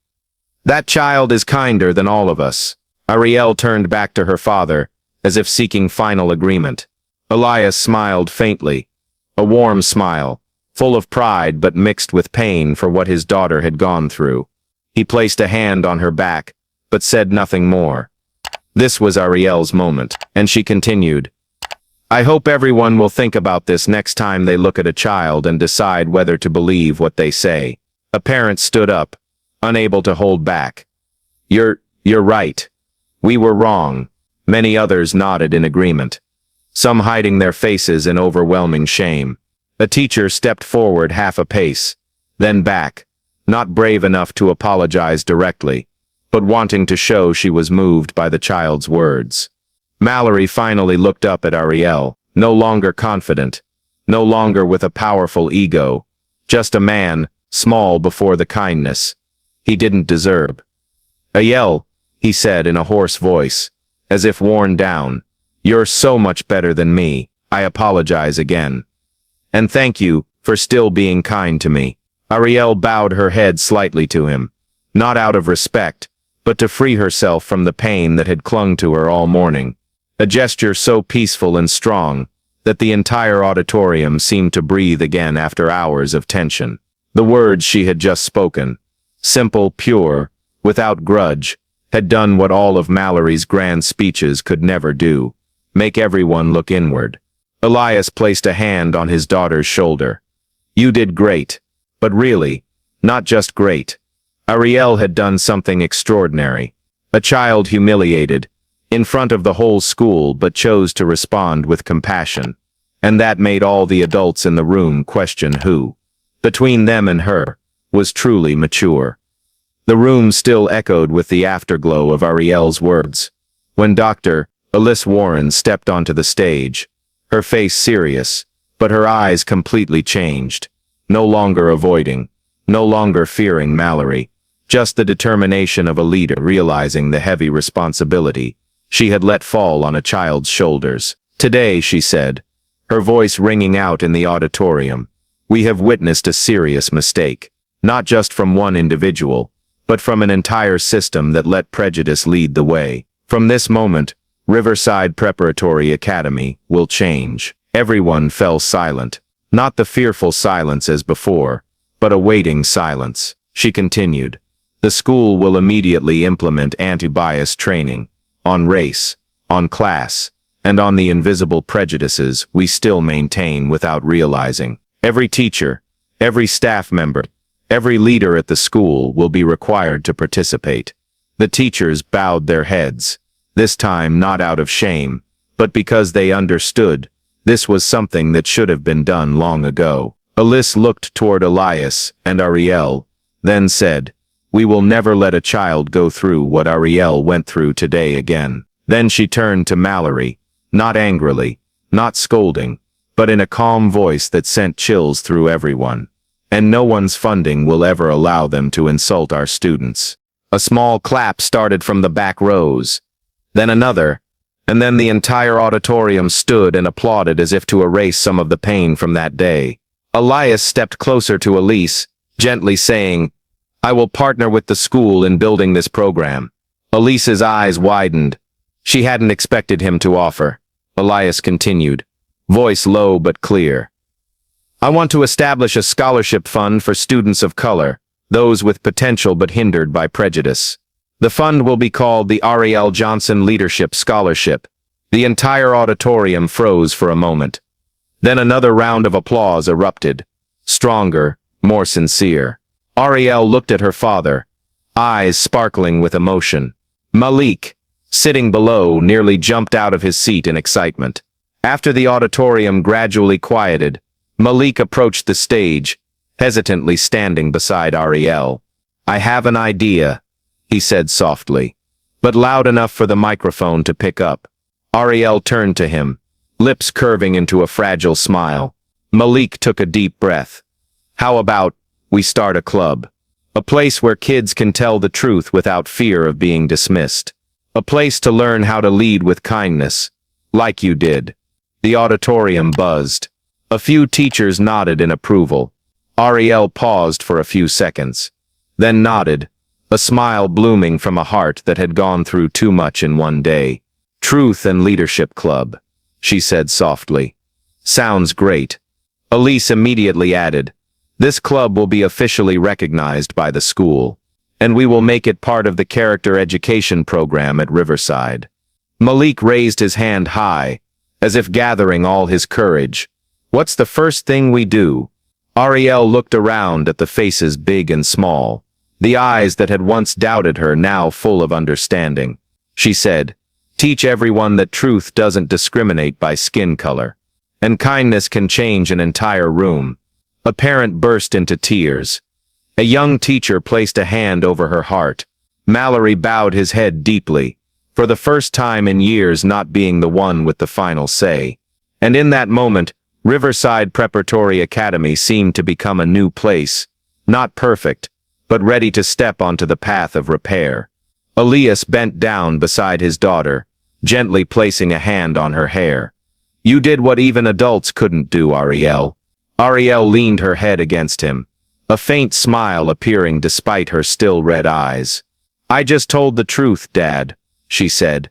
"That child is kinder than all of us." Arielle turned back to her father, as if seeking final agreement. Elias smiled faintly, a warm smile, full of pride but mixed with pain for what his daughter had gone through. He placed a hand on her back, but said nothing more. This was Arielle's moment, and she continued, "I hope everyone will think about this next time they look at a child and decide whether to believe what they say." A parent stood up, unable to hold back. You're right. We were wrong." Many others nodded in agreement, some hiding their faces in overwhelming shame. A teacher stepped forward half a pace, then back, not brave enough to apologize directly, but wanting to show she was moved by the child's words. Mallory finally looked up at Arielle, no longer confident, no longer with a powerful ego, just a man, small before the kindness he didn't deserve. "Arielle," he said in a hoarse voice, as if worn down, "you're so much better than me. I apologize again. And thank you for still being kind to me." Arielle bowed her head slightly to him, not out of respect, but to free herself from the pain that had clung to her all morning. A gesture so peaceful and strong that the entire auditorium seemed to breathe again after hours of tension. The words she had just spoken, simple, pure, without grudge, had done what all of Mallory's grand speeches could never do, make everyone look inward. Elias placed a hand on his daughter's shoulder. You did great. But really, not just great. Arielle had done something extraordinary. A child humiliated, in front of the whole school, but chose to respond with compassion. And that made all the adults in the room question who, between them and her, was truly mature. The room still echoed with the afterglow of Arielle's words. When Dr. Alice Warren stepped onto the stage, her face serious, but her eyes completely changed. No longer avoiding, no longer fearing Mallory, just the determination of a leader realizing the heavy responsibility she had let fall on a child's shoulders. Today, she said, her voice ringing out in the auditorium, we have witnessed a serious mistake, not just from one individual, but from an entire system that let prejudice lead the way. From this moment, Riverside Preparatory Academy will change. Everyone fell silent, not the fearful silence as before, but a waiting silence. She continued, the school will immediately implement anti-bias training, on race, on class, and on the invisible prejudices we still maintain without realizing. Every teacher, every staff member, every leader at the school will be required to participate. The teachers bowed their heads, this time not out of shame, but because they understood this was something that should have been done long ago. Alice looked toward Elias and Arielle, then said, we will never let a child go through what Arielle went through today again. Then she turned to Mallory, not angrily, not scolding, but in a calm voice that sent chills through everyone. And no one's funding will ever allow them to insult our students. A small clap started from the back rows, then another, and then the entire auditorium stood and applauded as if to erase some of the pain from that day. Elias stepped closer to Elise, gently saying, I will partner with the school in building this program. Elise's eyes widened. She hadn't expected him to offer. Elias continued, voice low but clear. I want to establish a scholarship fund for students of color, those with potential but hindered by prejudice. The fund will be called the Arielle Johnson Leadership Scholarship. The entire auditorium froze for a moment. Then another round of applause erupted, stronger, more sincere. Arielle looked at her father, eyes sparkling with emotion. Malik, sitting below, nearly jumped out of his seat in excitement. After the auditorium gradually quieted, Malik approached the stage, hesitantly standing beside Arielle. I have an idea, he said softly, but loud enough for the microphone to pick up. Arielle turned to him, lips curving into a fragile smile. Malik took a deep breath. How about we start a club? A place where kids can tell the truth without fear of being dismissed. A place to learn how to lead with kindness, like you did. The auditorium buzzed. A few teachers nodded in approval. Arielle paused for a few seconds, then nodded, a smile blooming from a heart that had gone through too much in one day. Truth and Leadership Club, she said softly. Sounds great. Elise immediately added, this club will be officially recognized by the school, and we will make it part of the character education program at Riverside. Malik raised his hand high, as if gathering all his courage. What's the first thing we do? Arielle looked around at the faces big and small, the eyes that had once doubted her now full of understanding. She said, teach everyone that truth doesn't discriminate by skin color, and kindness can change an entire room. A parent burst into tears. A young teacher placed a hand over her heart. Mallory bowed his head deeply, for the first time in years not being the one with the final say. And in that moment, Riverside Preparatory Academy seemed to become a new place, not perfect, but ready to step onto the path of repair. Elias bent down beside his daughter, gently placing a hand on her hair. You did what even adults couldn't do, Arielle. Arielle leaned her head against him, a faint smile appearing despite her still red eyes. I just told the truth, Dad, she said,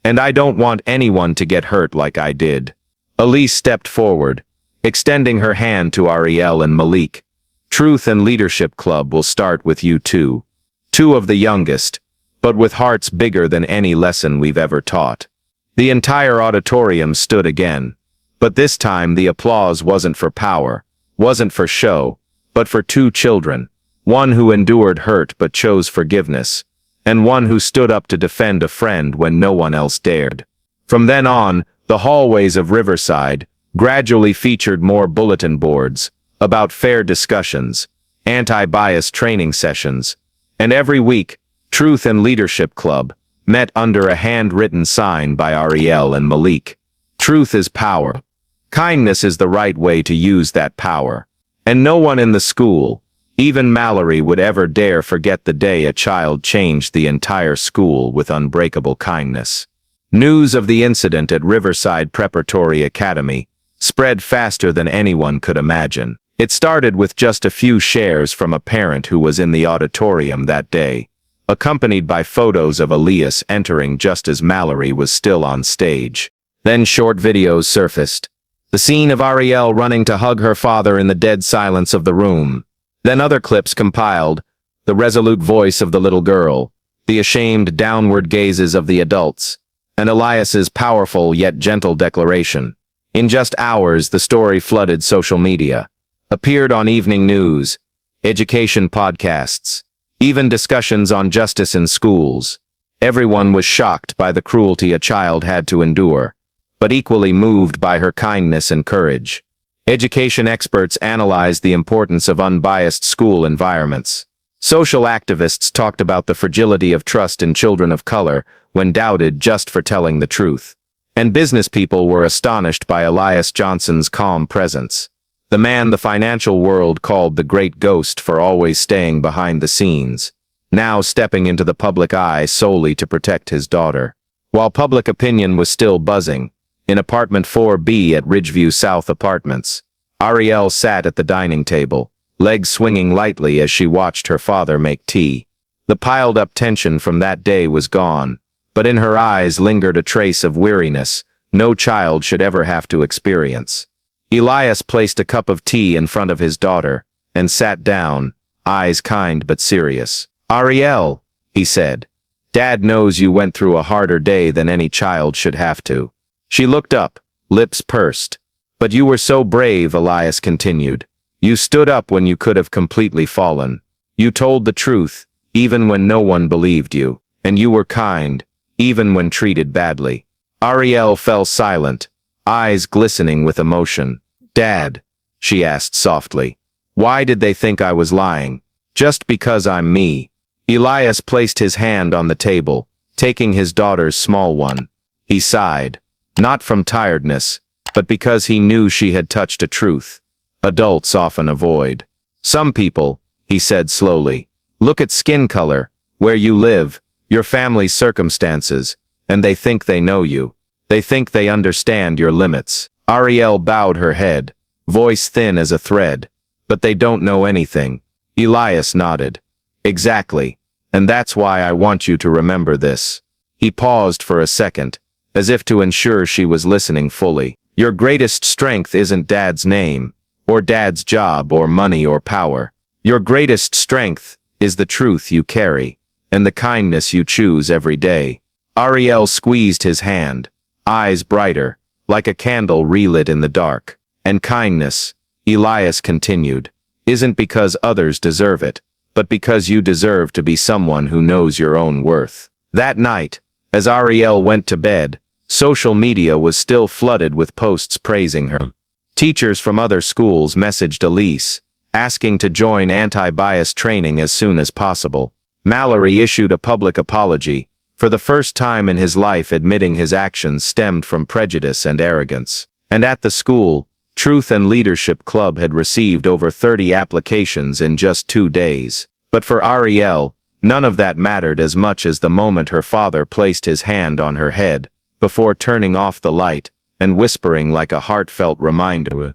and I don't want anyone to get hurt like I did. Elise stepped forward, extending her hand to Arielle and Malik. Truth and Leadership Club will start with you two. Two of the youngest, but with hearts bigger than any lesson we've ever taught. The entire auditorium stood again, but this time the applause wasn't for power, wasn't for show, but for two children, one who endured hurt but chose forgiveness, and one who stood up to defend a friend when no one else dared. From then on, the hallways of Riverside gradually featured more bulletin boards about fair discussions, anti-bias training sessions, and every week, Truth and Leadership Club met under a handwritten sign by Arielle and Malik. Truth is power. Kindness is the right way to use that power. And no one in the school, even Mallory, would ever dare forget the day a child changed the entire school with unbreakable kindness. News of the incident at Riverside Preparatory Academy spread faster than anyone could imagine. It started with just a few shares from a parent who was in the auditorium that day, accompanied by photos of Elias entering just as Mallory was still on stage. Then short videos surfaced. The scene of Arielle running to hug her father in the dead silence of the room. Then other clips compiled, the resolute voice of the little girl, the ashamed downward gazes of the adults, and Elias's powerful yet gentle declaration. In just hours, the story flooded social media, appeared on evening news, education podcasts, even discussions on justice in schools. Everyone was shocked by the cruelty a child had to endure, but equally moved by her kindness and courage. Education experts analyzed the importance of unbiased school environments. Social activists talked about the fragility of trust in children of color when doubted just for telling the truth. And business people were astonished by Arielle Johnson's calm presence, the man the financial world called the Great Ghost for always staying behind the scenes, now stepping into the public eye solely to protect his daughter. While public opinion was still buzzing, in apartment 4B at Ridgeview South Apartments, Arielle sat at the dining table, legs swinging lightly as she watched her father make tea. The piled-up tension from that day was gone, but in her eyes lingered a trace of weariness no child should ever have to experience. Elias placed a cup of tea in front of his daughter and sat down, eyes kind but serious. "Arielle," he said, "Dad knows you went through a harder day than any child should have to." She looked up, lips pursed. "But you were so brave," Elias continued. "You stood up when you could have completely fallen. You told the truth, even when no one believed you. And you were kind, even when treated badly." Arielle fell silent, eyes glistening with emotion. "Dad," she asked softly, "why did they think I was lying? Just because I'm me." Elias placed his hand on the table, taking his daughter's small one. He sighed. Not from tiredness, but because he knew she had touched a truth adults often avoid. "Some people," he said slowly, "look at skin color, where you live, your family's circumstances, and they think they know you. They think they understand your limits." Arielle bowed her head, voice thin as a thread. "But they don't know anything." Elias nodded. "Exactly. And that's why I want you to remember this." He paused for a second, as if to ensure she was listening fully. "Your greatest strength isn't Dad's name, or Dad's job, or money, or power. Your greatest strength is the truth you carry, and the kindness you choose every day." Arielle squeezed his hand, eyes brighter, like a candle relit in the dark. "And kindness," Elias continued, "isn't because others deserve it, but because you deserve to be someone who knows your own worth." That night, as Arielle went to bed, social media was still flooded with posts praising her. Teachers from other schools messaged Elise, asking to join anti-bias training as soon as possible. Mallory issued a public apology, for the first time in his life admitting his actions stemmed from prejudice and arrogance. And at the school, Truth and Leadership Club had received over 30 applications in just 2 days. But for Arielle, none of that mattered as much as the moment her father placed his hand on her head, before turning off the light, and whispering like a heartfelt reminder.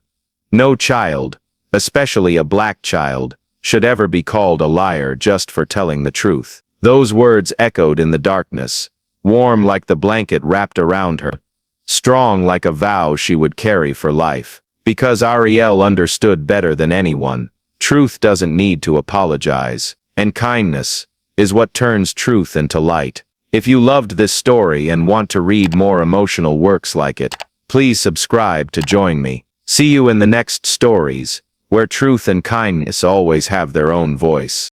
No child, especially a black child, should ever be called a liar just for telling the truth. Those words echoed in the darkness, warm like the blanket wrapped around her, strong like a vow she would carry for life. Because Arielle understood better than anyone, truth doesn't need to apologize, and kindness is what turns truth into light. If you loved this story and want to read more emotional works like it, please subscribe to join me. See you in the next stories, where truth and kindness always have their own voice.